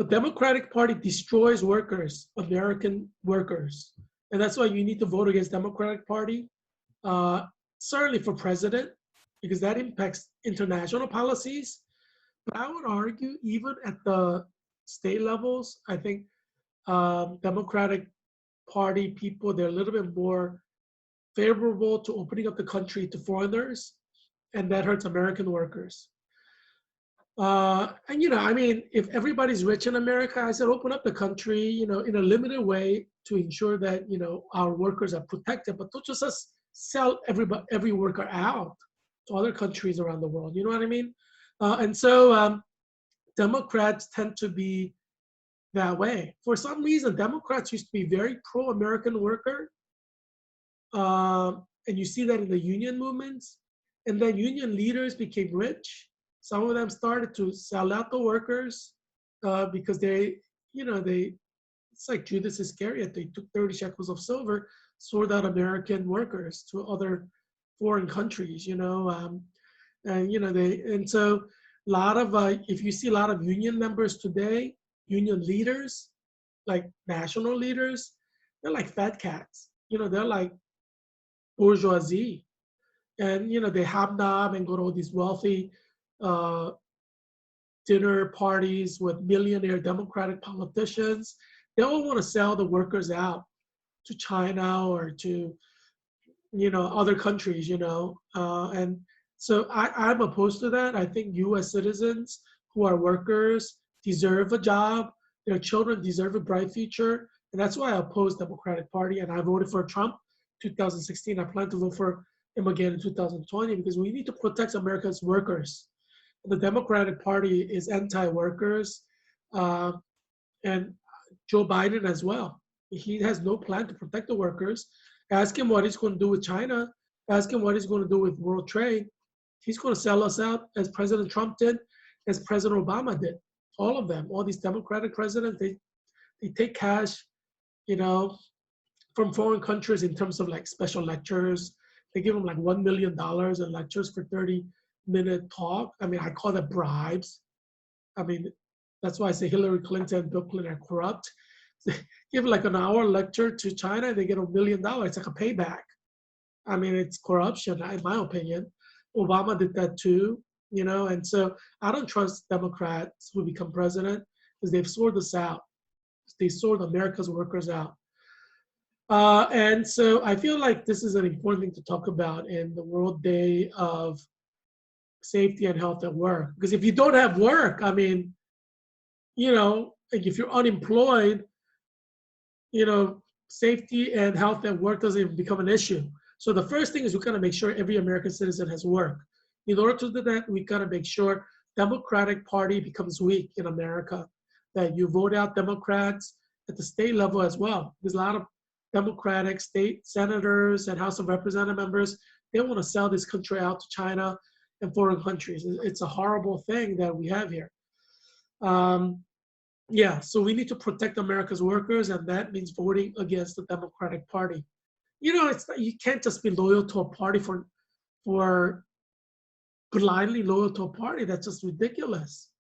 Democratic Party destroys workers, American workers. And that's why you need to vote against Democratic Party, certainly for president, because that impacts international policies. But I would argue even at the state levels, I think Democratic Party people, they're a little bit more favorable to opening up the country to foreigners, and that hurts American workers. And I mean, if everybody's rich in America, I said open up the country, in a limited way to ensure that our workers are protected. But don't just sell every worker out to other countries around the world. You know what I mean? And so Democrats tend to be that way. For some reason, Democrats used to be very pro-American worker. And you see that in the union movements. And then union leaders became rich. Some of them started to sell out the workers because it's like Judas Iscariot. They took 30 shekels of silver, sold out American workers to other foreign countries, and so lot of, if you see a lot of union members today, union leaders, like national leaders, they're like fat cats. They're like bourgeoisie. And, they hobnob and go to all these wealthy uh, dinner parties with millionaire Democratic politicians. They all want to sell the workers out to China or to, other countries, and so I'm opposed to that. I think US citizens who are workers deserve a job. Their children deserve a bright future. And that's why I oppose Democratic Party. And I voted for Trump 2016. I plan to vote for him again in 2020 because we need to protect America's workers. The Democratic Party is anti-workers, uh, and Joe Biden as well. He has no plan to protect the workers. Ask him what he's going to do with China. Ask him what he's going to do with world trade. He's going to sell us out as President Trump did, as President Obama did. All of them, all these Democratic presidents, they take cash, you know, from foreign countries in terms of like special lectures. They give them like $1 million in lectures for 30-minute talk. I mean, I call that bribes. I mean, that's why I say Hillary Clinton and Bill Clinton are corrupt. They give like an hour lecture to China, they get $1 million. It's like a payback. I mean, it's corruption, in my opinion. Obama did that too, and so I don't trust Democrats who become president because they've sold us out. They sold America's workers out. And so I feel like this is an important thing to talk about in the World Day of Safety and Health at Work. Because if you don't have work, I mean, like if you're unemployed, safety and health at work doesn't even become an issue. So the first thing is we gotta make sure every American citizen has work. In order to do that, we gotta make sure Democratic Party becomes weak in America, that you vote out Democrats at the state level as well. There's a lot of Democratic state senators and House of Representative members. They want to sell this country out to China and foreign countries. It's a horrible thing that we have here. Yeah, so we need to protect America's workers, and that means voting against the Democratic Party. It's you can't just be loyal to a party for blindly loyal to a party. That's just ridiculous.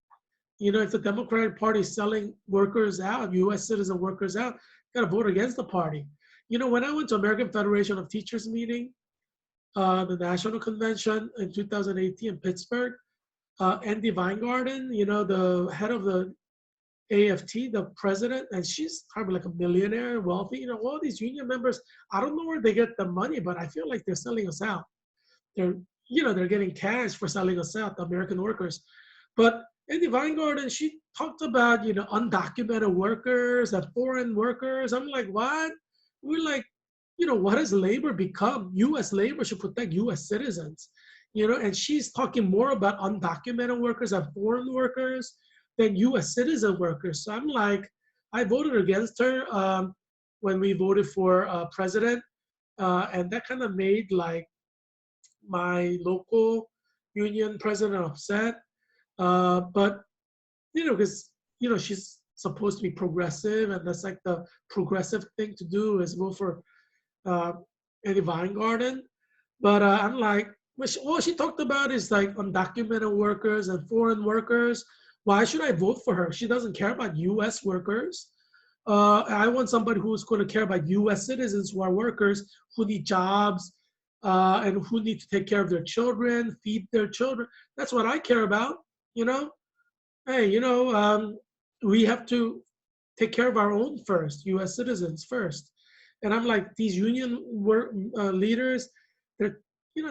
If the Democratic Party is selling workers out, U.S. citizen workers out, you got to vote against the party. When I went to American Federation of Teachers meeting, the national convention in 2018 in Pittsburgh, Andy Weingarten, the head of the AFT, the president, and she's probably like a millionaire, wealthy. All these union members, I don't know where they get the money, but I feel like they're selling us out. They're getting cash for selling us out, the American workers. But Andy Weingarten, she talked about, undocumented workers and foreign workers. I'm like, what? We're like, what has labor become? U.S. labor should protect U.S. citizens, and she's talking more about undocumented workers and foreign workers than U.S. citizen workers. So I'm like, I voted against her when we voted for president, and that kind of made like my local union president upset. But because she's supposed to be progressive, and that's like the progressive thing to do is vote for Eddie Weingarten. But I'm like, all she talked about is like undocumented workers and foreign workers. Why should I vote for her? She doesn't care about U.S. workers. I want somebody who's going to care about U.S. citizens who are workers, who need jobs, and who need to take care of their children, feed their children. That's what I care about, Hey, we have to take care of our own first, U.S. citizens first. And I'm like, these union leaders, they're,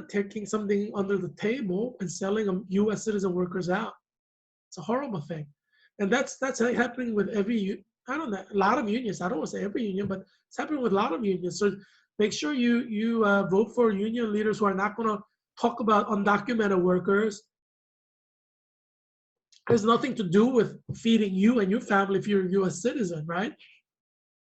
taking something under the table and selling U.S. citizen workers out. It's a horrible thing. And that's happening with I don't know, a lot of unions. I don't want to say every union, but it's happening with a lot of unions. So make sure you vote for union leaders who are not going to talk about undocumented workers. It has nothing to do with feeding you and your family if you're a U.S. citizen, right?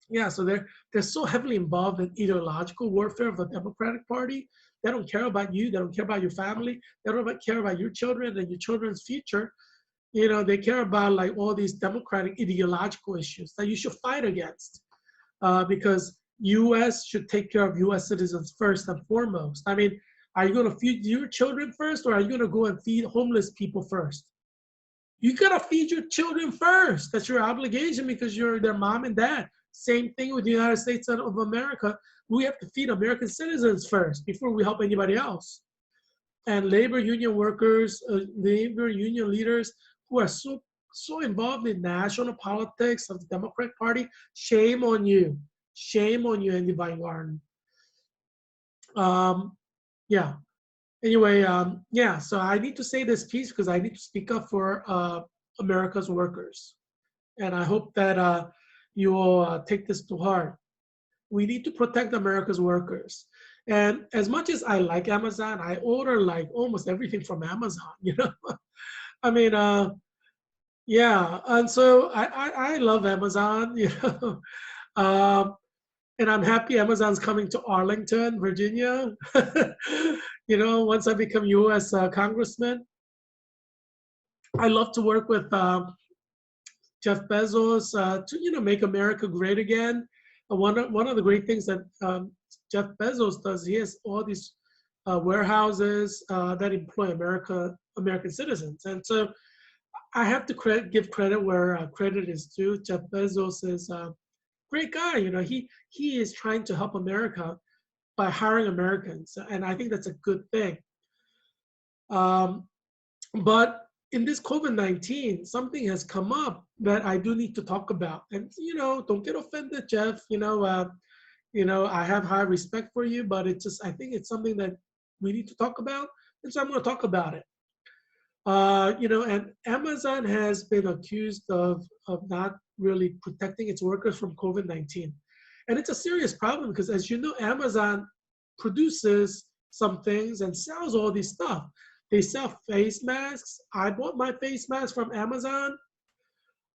Yeah, so they're so heavily involved in ideological warfare of the Democratic Party. They don't care about you. They don't care about your family. They don't care about your children and your children's future. They care about like all these democratic ideological issues that you should fight against, because U.S. should take care of U.S. citizens first and foremost. I mean, are you going to feed your children first, or are you going to go and feed homeless people first? You gotta feed your children first. That's your obligation because you're their mom and dad. Same thing with the United States of America. We have to feed American citizens first before we help anybody else. And labor union workers, labor union leaders who are so involved in national politics of the Democratic Party, shame on you. Shame on you, Andy Weingarten. Um, yeah. Anyway, yeah, so I need to say this piece because I need to speak up for America's workers. And I hope that you will take this to heart. We need to protect America's workers. And as much as I like Amazon, I order like almost everything from Amazon, you know? I mean, yeah, and so I love Amazon, you know? Um, and I'm happy Amazon's coming to Arlington, Virginia. You know, once I become U.S. Congressman, I love to work with Jeff Bezos to make America great again. One of the great things that Jeff Bezos does, he has all these warehouses that employ American citizens, and so I have to give credit where credit is due. Jeff Bezos is a great guy. You know, he is trying to help America by hiring Americans, and I think that's a good thing. Um, but in this COVID-19, something has come up that I do need to talk about. And don't get offended, Jeff. I have high respect for you, but I think it's something that we need to talk about, and so I'm going to talk about it. And Amazon has been accused of not really protecting its workers from COVID-19. And it's a serious problem because, as you know, Amazon produces some things and sells all this stuff. They sell face masks. I bought my face mask from Amazon.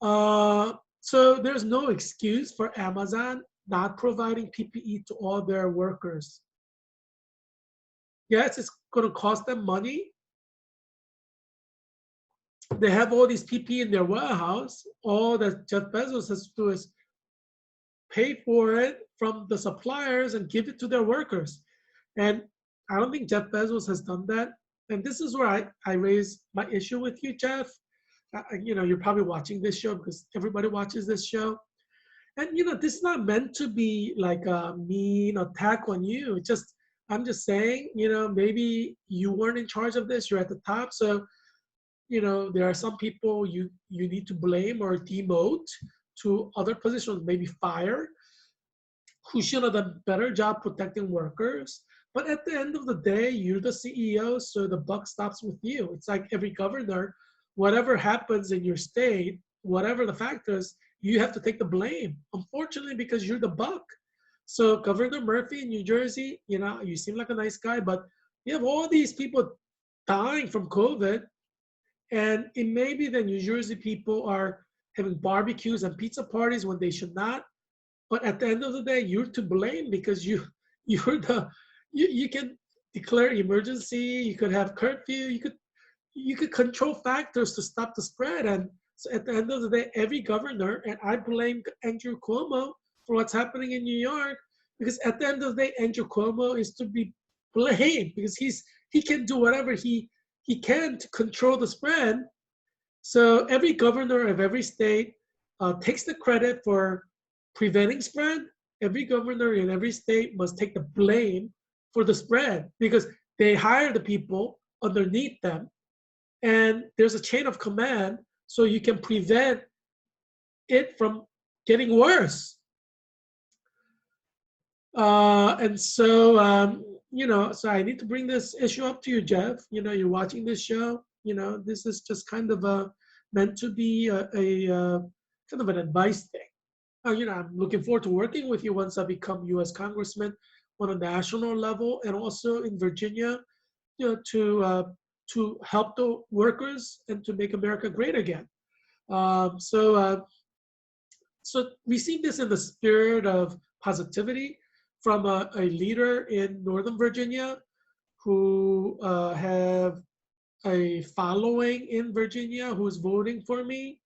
So there's no excuse for Amazon not providing PPE to all their workers. Yes, it's going to cost them money. They have all these PPE in their warehouse. All that Jeff Bezos has to do is pay for it from the suppliers and give it to their workers. And I don't think Jeff Bezos has done that. And this is where I raise my issue with you, Jeff. You're probably watching this show because everybody watches this show. And, this is not meant to be like a mean attack on you. I'm just saying, maybe you weren't in charge of this. You're at the top. So, there are some people you need to blame or demote to other positions, maybe fire, who should have done a better job protecting workers. But at the end of the day, you're the CEO, so the buck stops with you. It's like every governor, whatever happens in your state, whatever the factors, you have to take the blame, unfortunately, because you're the buck. So Governor Murphy in New Jersey, you seem like a nice guy, but you have all these people dying from COVID, and it may be that New Jersey people are having barbecues and pizza parties when they should not. But at the end of the day, you're to blame because you can declare emergency. You could have curfew. You could control factors to stop the spread. And so at the end of the day, every governor, and I blame Andrew Cuomo for what's happening in New York, because at the end of the day, Andrew Cuomo is to be blamed because he can do whatever he can to control the spread. So every governor of every state takes the credit for preventing spread. Every governor in every state must take the blame for the spread because they hire the people underneath them, and there's a chain of command so you can prevent it from getting worse. And so, so I need to bring this issue up to you, Jeff. You're watching this show. This is just kind of meant to be a kind of an advice thing. I'm looking forward to working with you once I become U.S. Congressman on a national level and also in Virginia, to help the workers and to make America great again. So receive this in the spirit of positivity from a leader in Northern Virginia who have a following in Virginia who's voting for me,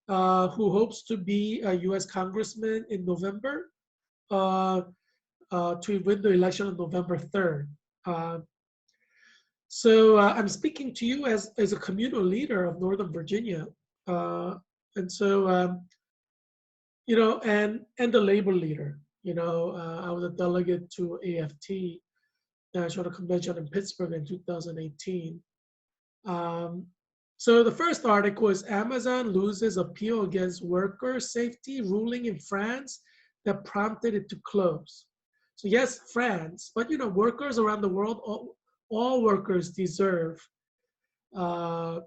who hopes to be a U.S. Congressman in November, to win the election on November 3rd. So I'm speaking to you as a communal leader of Northern Virginia. Uh, and so, and the labor leader. I was a delegate to AFT, National Convention in Pittsburgh in 2018. Um, so the first article is Amazon loses appeal against worker safety ruling in France that prompted it to close. So yes, France, but workers around the world, all workers deserve uh,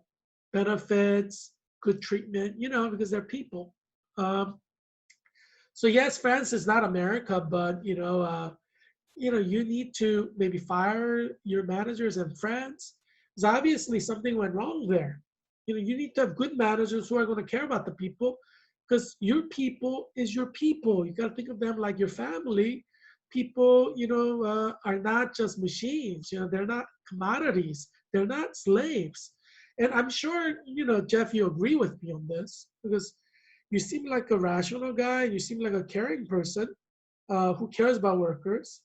benefits, good treatment, because they're people. Um, so yes, France is not America, but you need to maybe fire your managers in France because obviously something went wrong there. You need to have good managers who are going to care about the people because your people is your people. You got to think of them like your family. People, are not just machines. They're not commodities. They're not slaves. And I'm sure, Jeff, you agree with me on this because you seem like a rational guy. You seem like a caring person who cares about workers.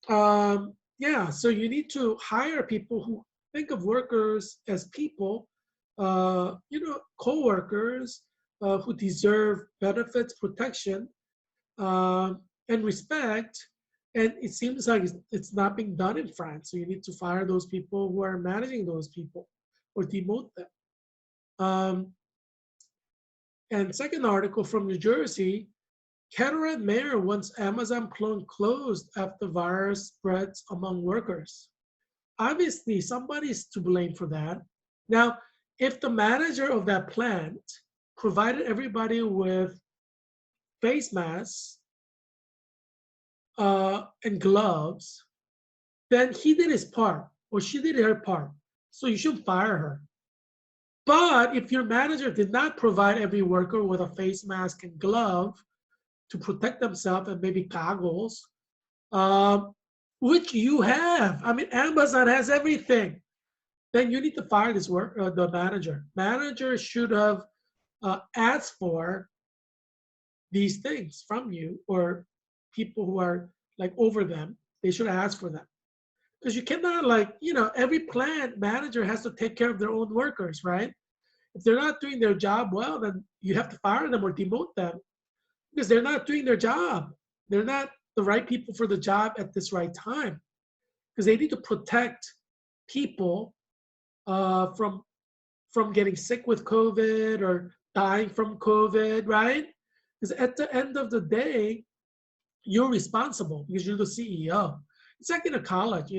Yeah, so you need to hire people who think of workers as people, co-workers who deserve benefits, protection, and respect. And it seems like it's not being done in France. So you need to fire those people who are managing those people or demote them. And second article from New Jersey, Cataract Mayor wants Amazon plant closed after virus spreads among workers. Obviously, somebody's to blame for that. Now, if the manager of that plant provided everybody with face masks and gloves, then he did his part or she did her part. So you should fire her. But if your manager did not provide every worker with a face mask and glove to protect themselves and maybe goggles, um, which you have. I mean, Amazon has everything. Then you need to fire the manager. Manager should have asked for these things from you or people who are like over them. They should ask for them because you cannot every plant manager has to take care of their own workers, right? If they're not doing their job well, then you have to fire them or demote them because they're not doing their job. They're not the right people for the job at this right time because they need to protect people from getting sick with COVID or dying from COVID, right? Because at the end of the day, you're responsible because you're the CEO. It's like in a college,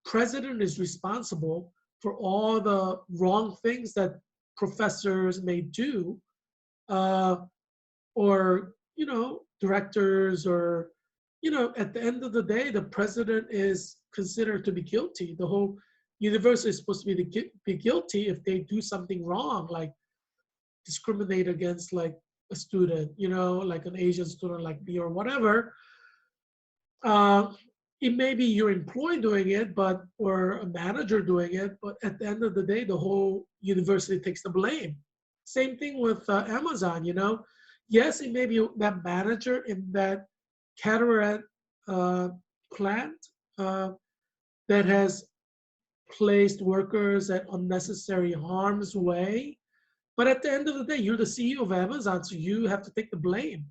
president is responsible for all the wrong things that professors may do, uh, or directors, or at the end of the day, the president is considered to be guilty. The whole university is supposed to be guilty if they do something wrong, like discriminate against like a student, like an Asian student like me or whatever. Uh, it may be your employee doing it, or a manager doing it, but at the end of the day, the whole university takes the blame. Same thing with Amazon. Yes, it may be that manager in that cataract uh, plant uh, that has placed workers at unnecessary harm's way. But at the end of the day, you're the CEO of Amazon, so you have to take the blame.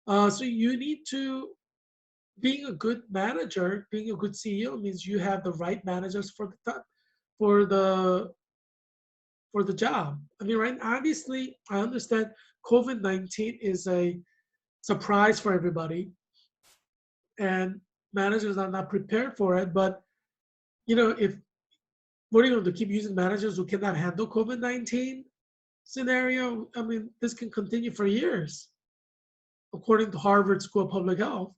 So you need to, being a good manager, being a good CEO means you have the right managers for the for the job. I mean, right? Obviously, I understand COVID-19 is a surprise for everybody, and managers are not prepared for it. But if what are you going to keep using managers who cannot handle COVID-19 scenario? I mean, this can continue for years, according to Harvard School of Public Health.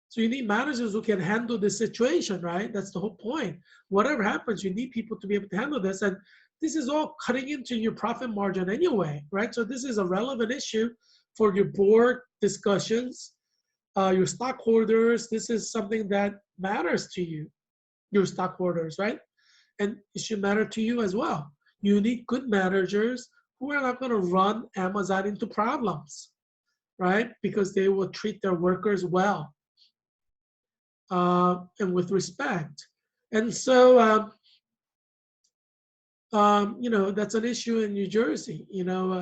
So you need managers who can handle this situation, right? That's the whole point. Whatever happens, you need people to be able to handle this. And this is all cutting into your profit margin anyway, right? So this is a relevant issue for your board discussions, your stockholders. This is something that matters to you, your stockholders, right? And it should matter to you as well. You need good managers who are not going to run Amazon into problems, right? Because they will treat their workers well and with respect. And so That's an issue in New Jersey.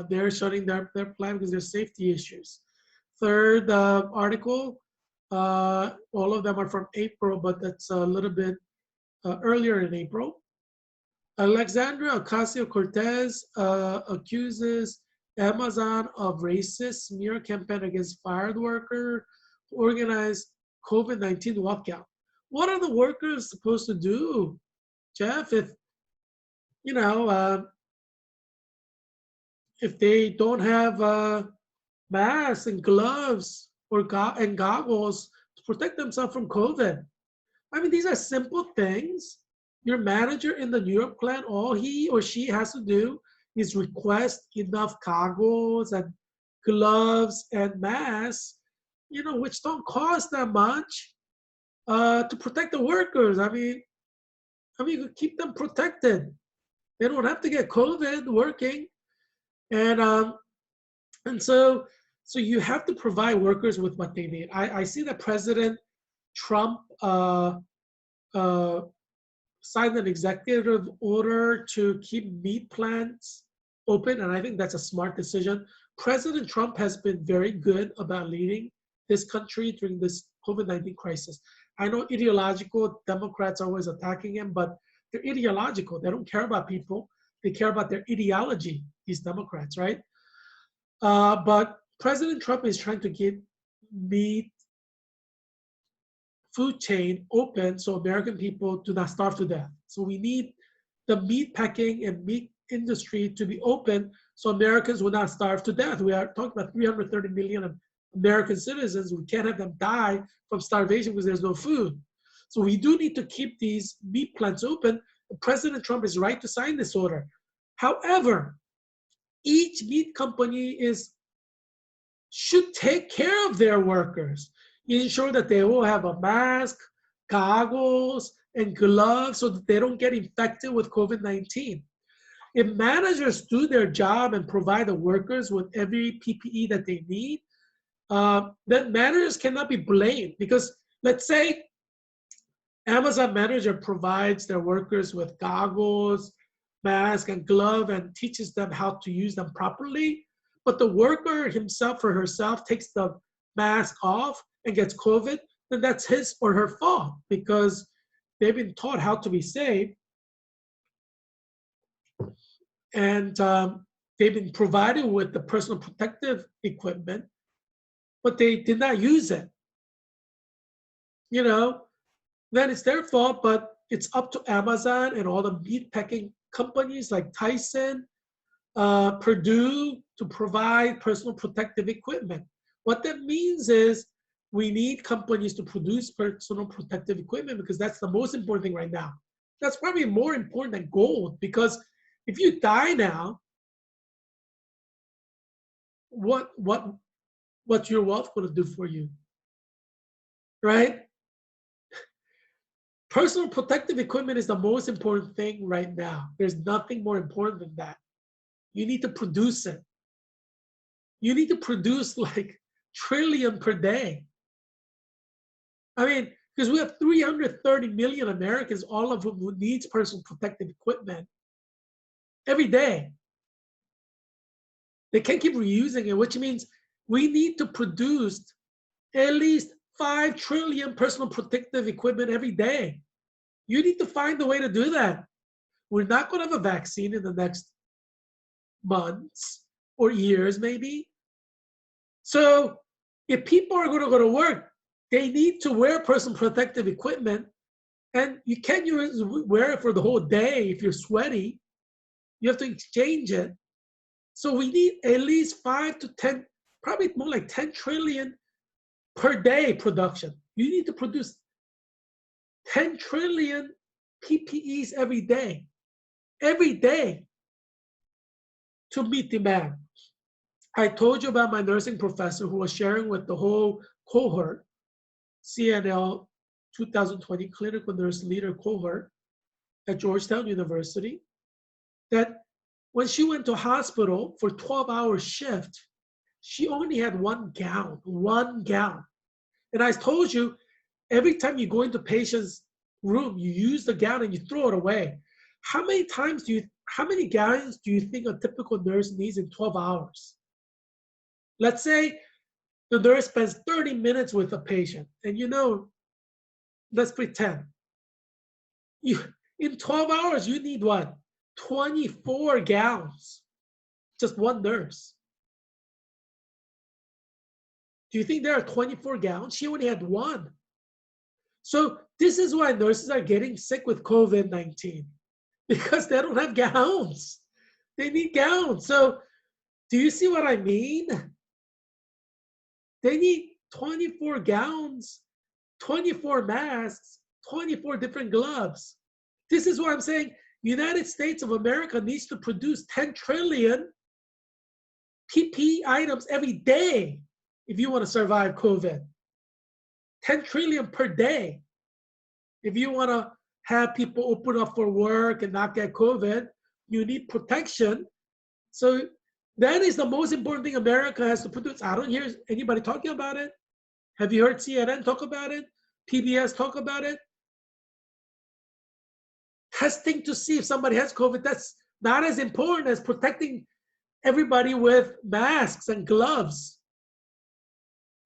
They're shutting their plant because there's safety issues. Third article, all of them are from April, but that's a little bit earlier in April. Alexandria Ocasio-Cortez accuses Amazon of racist smear campaign against fired worker who organized COVID-19 walkout. What are the workers supposed to do, Jeff, you know, uh, if they don't have masks and gloves and goggles to protect themselves from COVID? I mean, these are simple things. Your manager in the New York plant, all he or she has to do is request enough goggles and gloves and masks, which don't cost that much to protect the workers. You could keep them protected. They don't have to get COVID working, and so you have to provide workers with what they need. I see that President Trump uh, signed an executive order to keep meat plants open, and I think that's a smart decision. President Trump has been very good about leading this country during this COVID-19 crisis. I know ideological Democrats are always attacking him, but they're ideological. They don't care about people. They care about their ideology, these Democrats, right? But President Trump is trying to keep meat food chain open so American people do not starve to death. So we need the meat packing and meat industry to be open so Americans will not starve to death. We are talking about 330 million American citizens. We can't have them die from starvation because there's no food. So we do need to keep these meat plants open. President Trump is right to sign this order. However, each meat company should take care of their workers, ensure that they all have a mask, goggles, and gloves so that they don't get infected with COVID-19. If managers do their job and provide the workers with every PPE that they need, then managers cannot be blamed, because let's say Amazon manager provides their workers with goggles, mask, and glove and teaches them how to use them properly, but the worker himself or herself takes the mask off and gets COVID, then that's his or her fault, because they've been taught how to be safe, and they've been provided with the personal protective equipment, but they did not use it. Then it's their fault, but it's up to Amazon and all the meat packing companies like Tyson, Purdue, to provide personal protective equipment. What that means is we need companies to produce personal protective equipment, because that's the most important thing right now. That's probably more important than gold, because if you die now, what's your wealth going to do for you, right? Personal protective equipment is the most important thing right now. There's nothing more important than that. You need to produce it. You need to produce like trillion per day. Because we have 330 million Americans, all of whom needs personal protective equipment every day. They can't keep reusing it, which means we need to produce at least 5 trillion personal protective equipment every day. You need to find a way to do that. We're not going to have a vaccine in the next months or years, maybe. So if people are going to go to work, they need to wear personal protective equipment, and you can't wear it for the whole day if you're sweaty. You have to exchange it. So we need at least 5 to 10, probably more like 10 trillion per day production. You need to produce 10 trillion PPEs every day to meet demand. I told you about my nursing professor who was sharing with the whole cohort, CNL 2020 clinical nurse leader cohort at Georgetown University, that when she went to hospital for 12-hour shift, she only had one gown. And I told you, every time you go into patient's room, you use the gown and you throw it away. how many gowns do you think a typical nurse needs in 12 hours? Let's say the nurse spends 30 minutes with a patient, and let's pretend you in 12 hours you need what? 24 gowns, just one nurse. Do you think there are 24 gowns? She only had one. So this is why nurses are getting sick with COVID-19, because they don't have gowns. They need gowns. So do you see what I mean? They need 24 gowns, 24 masks, 24 different gloves. This is what I'm saying. United States of America needs to produce 10 trillion PPE items every day if you want to survive COVID. 10 trillion per day. If you want to have people open up for work and not get COVID, you need protection. So that is the most important thing America has to produce. I don't hear anybody talking about it. Have you heard CNN talk about it? PBS talk about it? Testing to see if somebody has COVID, that's not as important as protecting everybody with masks and gloves.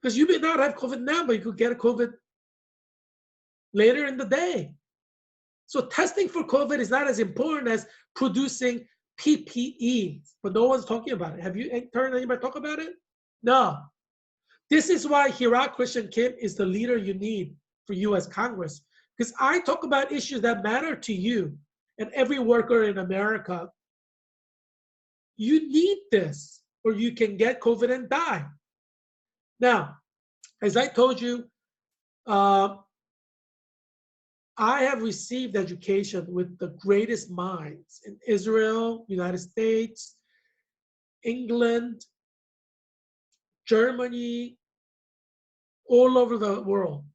Because you may not have COVID now, but you could get a COVID later in the day. So testing for COVID is not as important as producing PPE, but no one's talking about it. Have you heard anybody talk about it? No. This is why Heerak Christian Kim is the leader you need for U.S. Congress. Because I talk about issues that matter to you and every worker in America. You need this, or you can get COVID and die. Now, as I told you, I have received education with the greatest minds in Israel, United States, England, Germany, all over the world.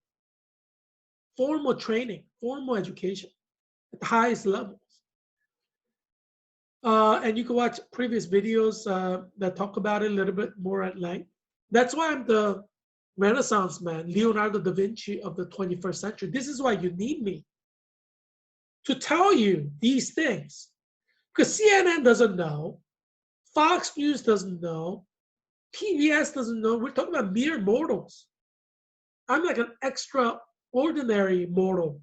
Formal training, formal education at the highest levels. And you can watch previous videos that talk about it a little bit more at length. That's why I'm the Renaissance man, Leonardo da Vinci of the 21st century. This is why you need me to tell you these things. Because CNN doesn't know, Fox News doesn't know, PBS doesn't know. We're talking about mere mortals. I'm like an extraordinary mortal.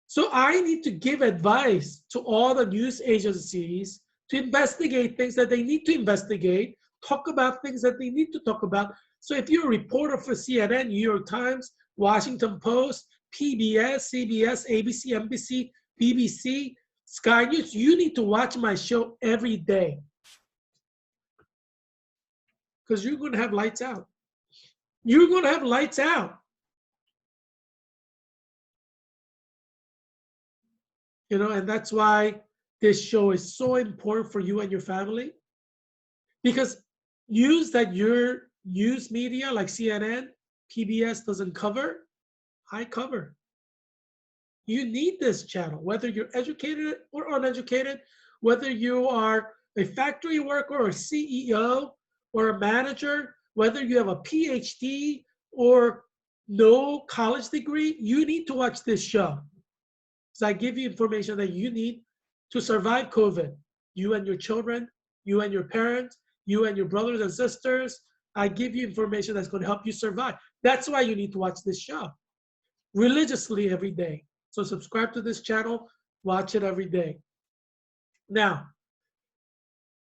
So I need to give advice to all the news agencies to investigate things that they need to investigate, talk about things that they need to talk about. So if you're a reporter for CNN, New York Times, Washington Post, PBS, CBS, ABC, NBC, BBC, Sky News, you need to watch my show every day. Because you're going to have lights out. You're going to have lights out. And that's why this show is so important for you and your family. Because news that your news media like CNN, PBS doesn't cover, I cover. You need this channel, whether you're educated or uneducated, whether you are a factory worker or a CEO or a manager, whether you have a PhD or no college degree, you need to watch this show. Because I give you information that you need to survive COVID. You and your children, you and your parents, you and your brothers and sisters. I give you information that's going to help you survive. That's why you need to watch this show religiously every day. So subscribe to this channel, watch it every day. Now,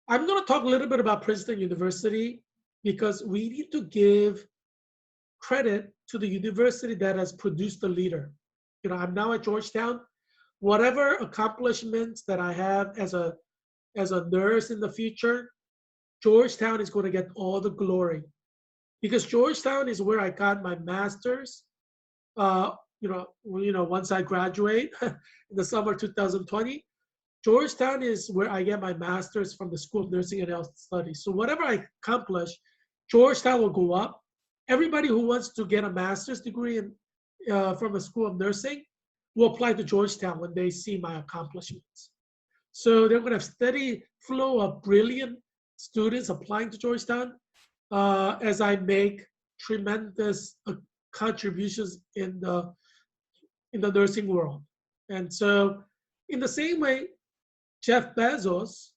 I'm going to talk a little bit about Princeton University because we need to give credit to the university that has produced the leader. I'm now at Georgetown. Whatever accomplishments that I have as a nurse in the future, Georgetown is going to get all the glory, because Georgetown is where I got my master's. Once I graduate in the summer 2020, Georgetown is where I get my master's from the School of Nursing and Health Studies. So whatever I accomplish, Georgetown will go up. Everybody who wants to get a master's degree from the School of Nursing will apply to Georgetown when they see my accomplishments. So they're going to have steady flow of brilliant students applying to Georgetown as I make tremendous contributions in the nursing world. And so In the same way, Jeff Bezos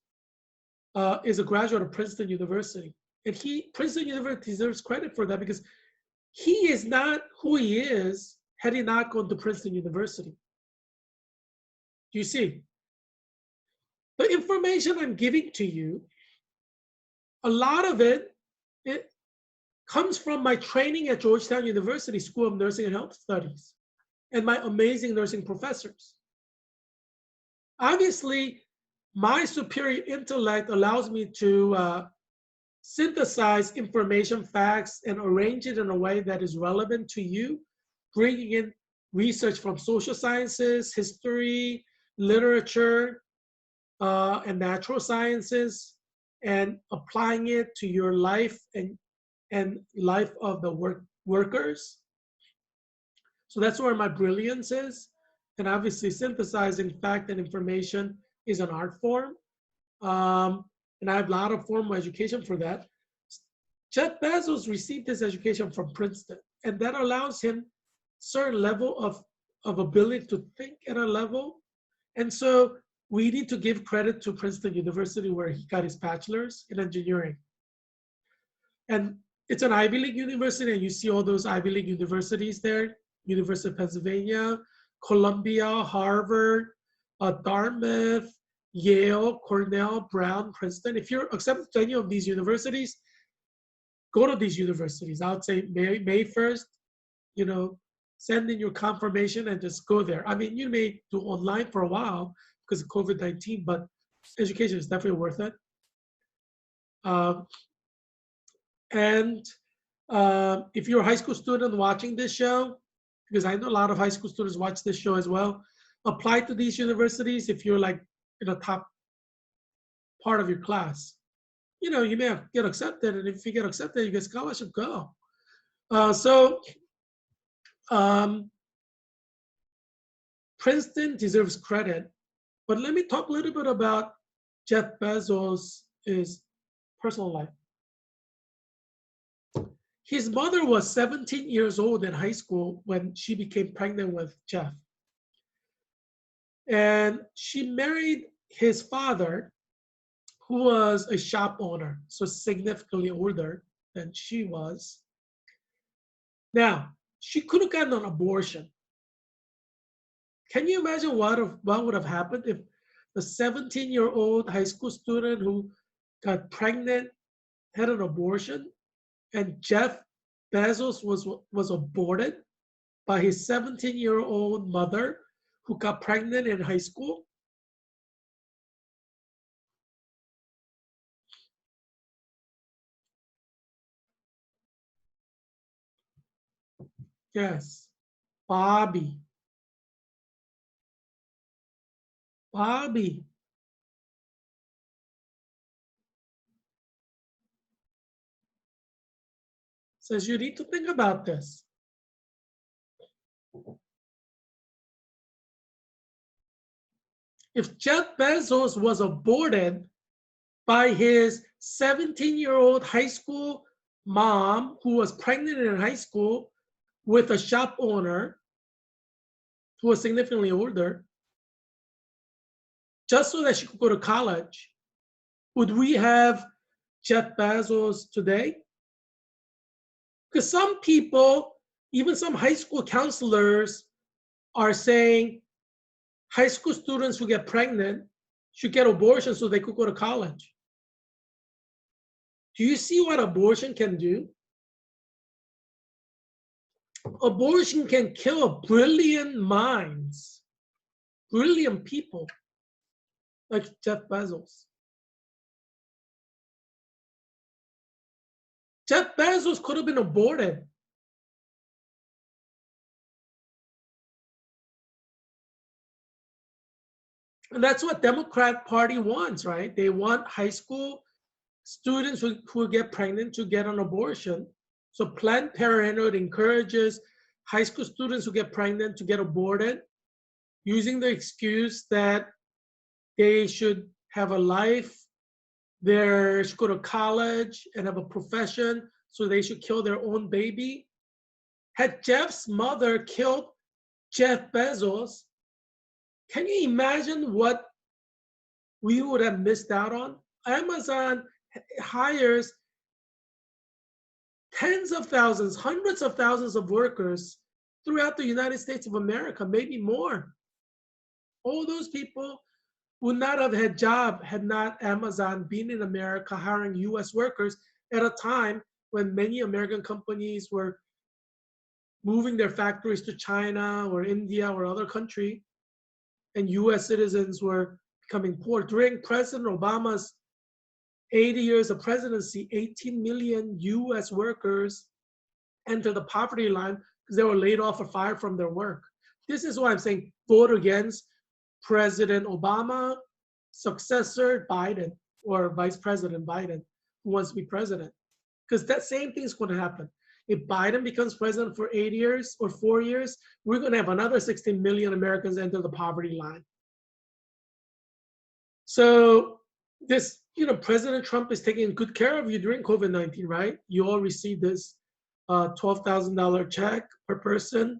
is a graduate of Princeton University. And Princeton University deserves credit for that because he is not who he is had he not gone to Princeton University. Do you see? The information I'm giving to you, a lot of it comes from my training at Georgetown University School of Nursing and Health Studies and my amazing nursing professors. Obviously, my superior intellect allows me to synthesize information, facts, and arrange it in a way that is relevant to you, bringing in research from social sciences, history, literature, and natural sciences, and applying it to your life and life of the workers. So that's where my brilliance is. And obviously synthesizing fact and information is an art form. And I have a lot of formal education for that. Jeff Bezos received his education from Princeton, and that allows him certain level of ability to think at a level. And so we need to give credit to Princeton University where he got his bachelor's in engineering. And it's an Ivy League university, and you see all those Ivy League universities there, University of Pennsylvania, Columbia, Harvard, Dartmouth, Yale, Cornell, Brown, Princeton. If you're accepted to any of these universities, go to these universities. I would say May 1st, send in your confirmation and just go there. I mean, you may do online for a while because of COVID-19, but education is definitely worth it. If you're a high school student watching this show, because I know a lot of high school students watch this show as well, apply to these universities if you're like in the top part of your class. You may get accepted, and if you get accepted, you get scholarship, go. Princeton deserves credit, but let me talk a little bit about Jeff Bezos' personal life. His mother was 17 years old in high school when she became pregnant with Jeff. And she married his father, who was a shop owner, so significantly older than she was. Now, she could have gotten an abortion. Can you imagine what would have happened if the 17-year-old high school student who got pregnant had an abortion, and Jeff Bezos was aborted by his 17-year-old mother who got pregnant in high school? Yes, Bobby. Says you need to think about this. If Jeff Bezos was aborted by his 17-year-old high school mom who was pregnant in high school with a shop owner who was significantly older, just so that she could go to college, would we have Jeff Bezos today? Because some people, even some high school counselors, are saying high school students who get pregnant should get abortions so they could go to college. Do you see what abortion can do? Abortion can kill brilliant minds, brilliant people like Jeff Bezos. Jeff Bezos could have been aborted. And that's what Democrat Party wants, right? They want high school students who get pregnant to get an abortion. So Planned Parenthood encourages high school students who get pregnant to get aborted, using the excuse that they should have a life, they should go to college and have a profession, so they should kill their own baby. Had Jeff's mother killed Jeff Bezos, Can you imagine what we would have missed out on? Amazon hires tens of thousands, hundreds of thousands of workers throughout the United States of America, maybe more. All those people would not have had job had not Amazon been in America hiring US workers at a time when many American companies were moving their factories to China or India or other country, and US citizens were becoming poor. During President Obama's 80 years of presidency, 18 million US workers entered the poverty line because they were laid off or fired from their work. This is why I'm saying vote against President Obama, successor Biden, or Vice President Biden, who wants to be president. Because that same thing is going to happen. If Biden becomes president for 8 years or 4 years, we're going to have another 16 million Americans enter the poverty line. So this, President Trump is taking good care of you during COVID-19, right? You all received this $12,000 check per person.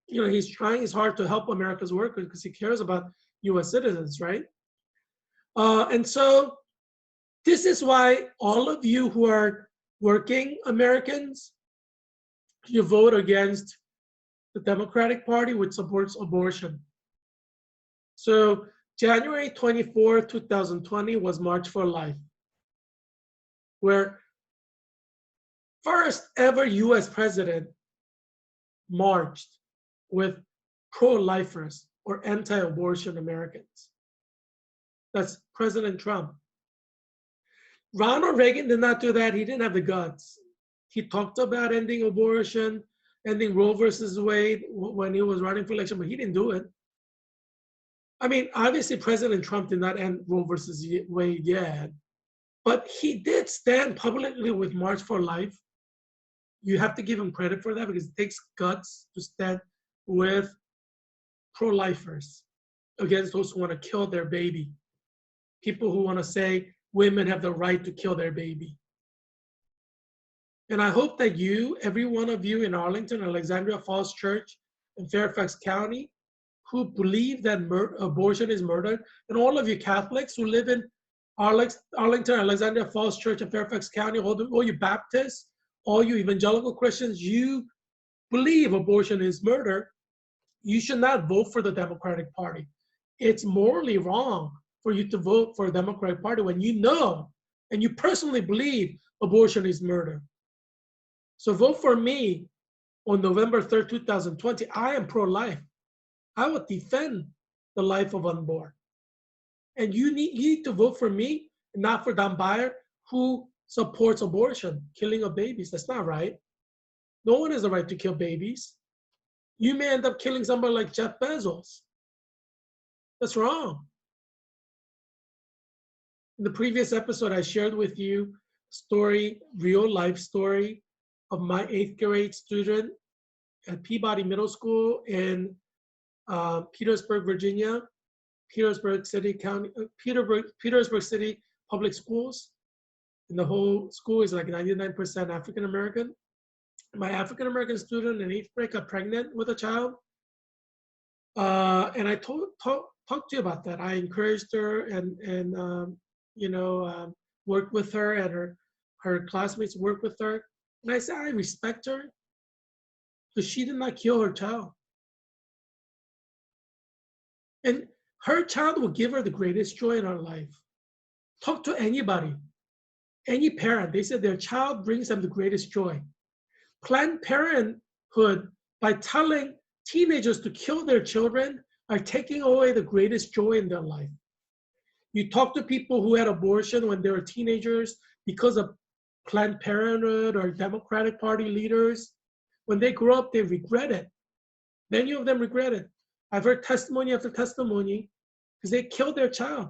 He's trying his hard to help America's workers because he cares about US citizens, right? And so this is why all of you who are working Americans, you vote against the Democratic Party, which supports abortion. So January 24, 2020 was March for Life, where first ever US president marched with pro-lifers or anti-abortion Americans. That's President Trump. Ronald Reagan did not do that. He didn't have the guts. He talked about ending abortion, ending Roe versus Wade when he was running for election, but he didn't do it. I mean, obviously President Trump did not end Roe versus Wade yet, but he did stand publicly with March for Life. You have to give him credit for that because it takes guts to stand with pro-lifers against those who want to kill their baby. People who want to say women have the right to kill their baby. And I hope that you, every one of you in Arlington, Alexandria Falls Church, and Fairfax County, who believe that abortion is murder, and all of you Catholics who live in Arlington, Alexandria Falls Church, and Fairfax County, all you Baptists, all you evangelical Christians, you believe abortion is murder, you should not vote for the Democratic Party. It's morally wrong for you to vote for a Democratic Party when you know and you personally believe abortion is murder. So vote for me on November 3rd, 2020. I am pro-life. I will defend the life of unborn. And you need to vote for me, not for Don Beyer, who supports abortion, killing of babies. That's not right. No one has the right to kill babies. You may end up killing somebody like Jeff Bezos. That's wrong. In the previous episode, I shared with you story, real life story of my 8th grade student at Peabody Middle School in Petersburg, Virginia, Petersburg City Public Schools. And the whole school is like 99% African American. My African American student in 8th grade got pregnant with a child. And I talked to you about that. I encouraged her and worked with her, and her classmates worked with her. And I said, I respect her because she did not kill her child. And her child will give her the greatest joy in her life. Talk to anybody, any parent. They said their child brings them the greatest joy. Planned Parenthood, by telling teenagers to kill their children, are taking away the greatest joy in their life. You talk to people who had abortion when they were teenagers because of Planned Parenthood or Democratic Party leaders. When they grow up, they regret it. Many of them regret it. I've heard testimony after testimony because they killed their child.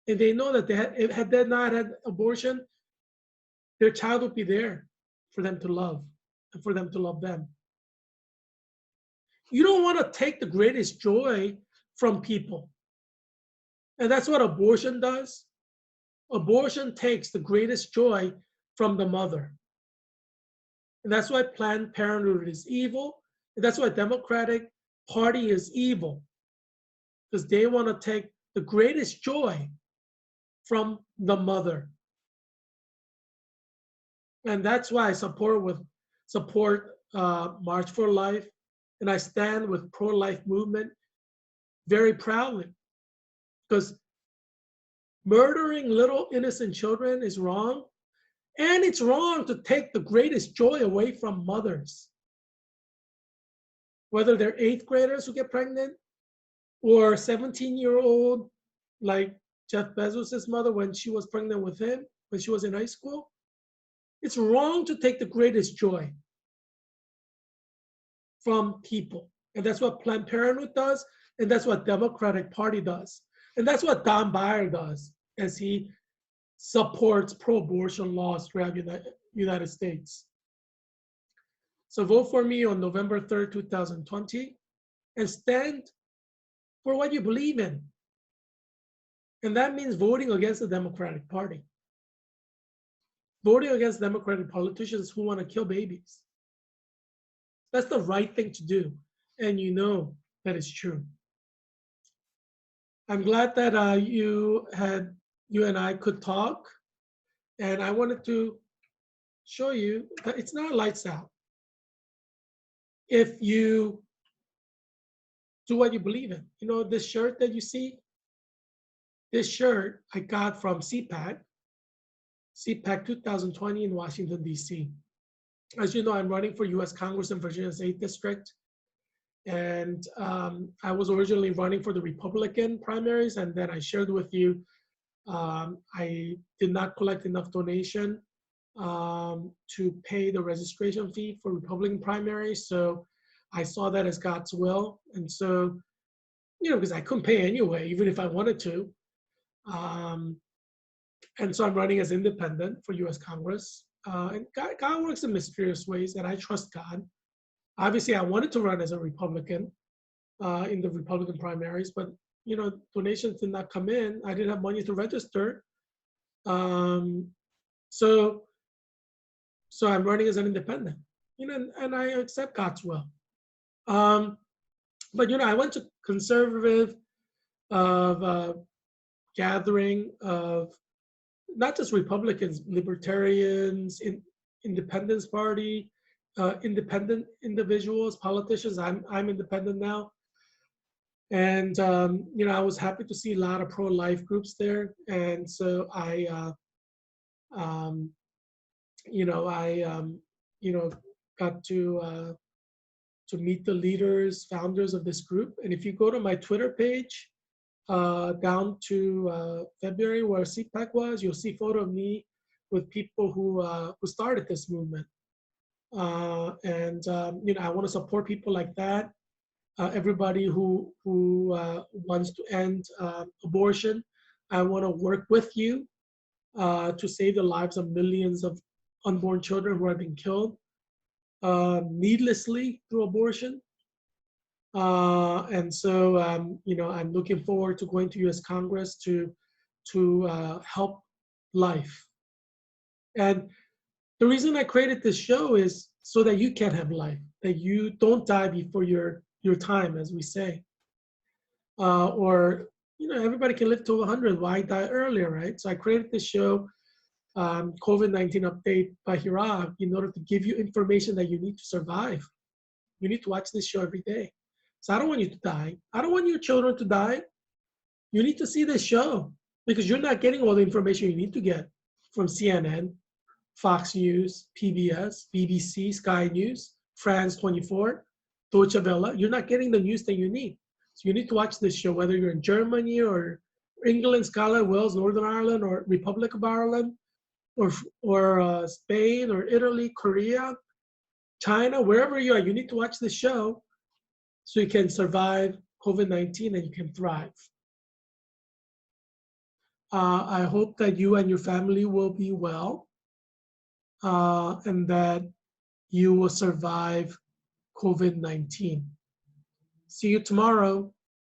And they know that had they not had abortion, their child would be there for them to love and for them to love them. You don't want to take the greatest joy from people. And that's what abortion does. Abortion takes the greatest joy from the mother. And that's why Planned Parenthood is evil. And that's why Democratic Party is evil. because they want to take the greatest joy from the mother. And that's why I support March for Life, and I stand with pro-life movement very proudly, because murdering little innocent children is wrong, and it's wrong to take the greatest joy away from mothers, whether they're 8th graders who get pregnant or 17-year-old like Jeff Bezos' mother when she was pregnant with him when she was in high school. It's wrong to take the greatest joy from people. And that's what Planned Parenthood does, and that's what Democratic Party does. And that's what Don Beyer does, as he supports pro-abortion laws throughout the United States. So vote for me on November 3rd, 2020, and stand for what you believe in. And that means voting against the Democratic Party. Voting against Democratic politicians who want to kill babies. That's the right thing to do. And you know that it's true. I'm glad that you and I could talk. And I wanted to show you that it's not lights out. If you do what you believe in. You know, this shirt that you see, this shirt I got from CPAC 2020 in Washington, D.C. As you know, I'm running for U.S. Congress in Virginia's 8th District. And I was originally running for the Republican primaries, and then I shared with you, I did not collect enough donation to pay the registration fee for Republican primaries. So I saw that as God's will. And so, you know, because I couldn't pay anyway, even if I wanted to. And so I'm running as independent for U.S. Congress. And God works in mysterious ways, and I trust God. Obviously, I wanted to run as a Republican in the Republican primaries, but you know, donations did not come in. I didn't have money to register. So I'm running as an independent, you know, and I accept God's will. But you know, I went to conservative gathering of not just Republicans, libertarians, Independence Party, independent individuals, politicians. I'm independent now, and you know, I was happy to see a lot of pro-life groups there, and so I, you know, got to meet the leaders, founders of this group. And if you go to my Twitter page, down to February where CPAC was, you'll see a photo of me with people who started this movement. And you know, I want to support people like that. Everybody who wants to end abortion, I want to work with you to save the lives of millions of unborn children who are being killed needlessly through abortion. And so, you know, I'm looking forward to going to U.S. Congress to help life. And the reason I created this show is so that you can have life, that you don't die before your time, as we say. Or, you know, everybody can live to 100. Why die earlier, right? So I created this show, COVID-19 Update by Heerak, in order to give you information that you need to survive. You need to watch this show every day. So I don't want you to die. I don't want your children to die. You need to see this show because you're not getting all the information you need to get from CNN, Fox News, PBS, BBC, Sky News, France 24, Deutsche Welle. You're not getting the news that you need. So you need to watch this show, whether you're in Germany or England, Scotland, Wales, Northern Ireland, or Republic of Ireland, or Spain, or Italy, Korea, China, wherever you are. You need to watch this show so you can survive COVID-19 and you can thrive. I hope that you and your family will be well and that you will survive COVID-19. See you tomorrow.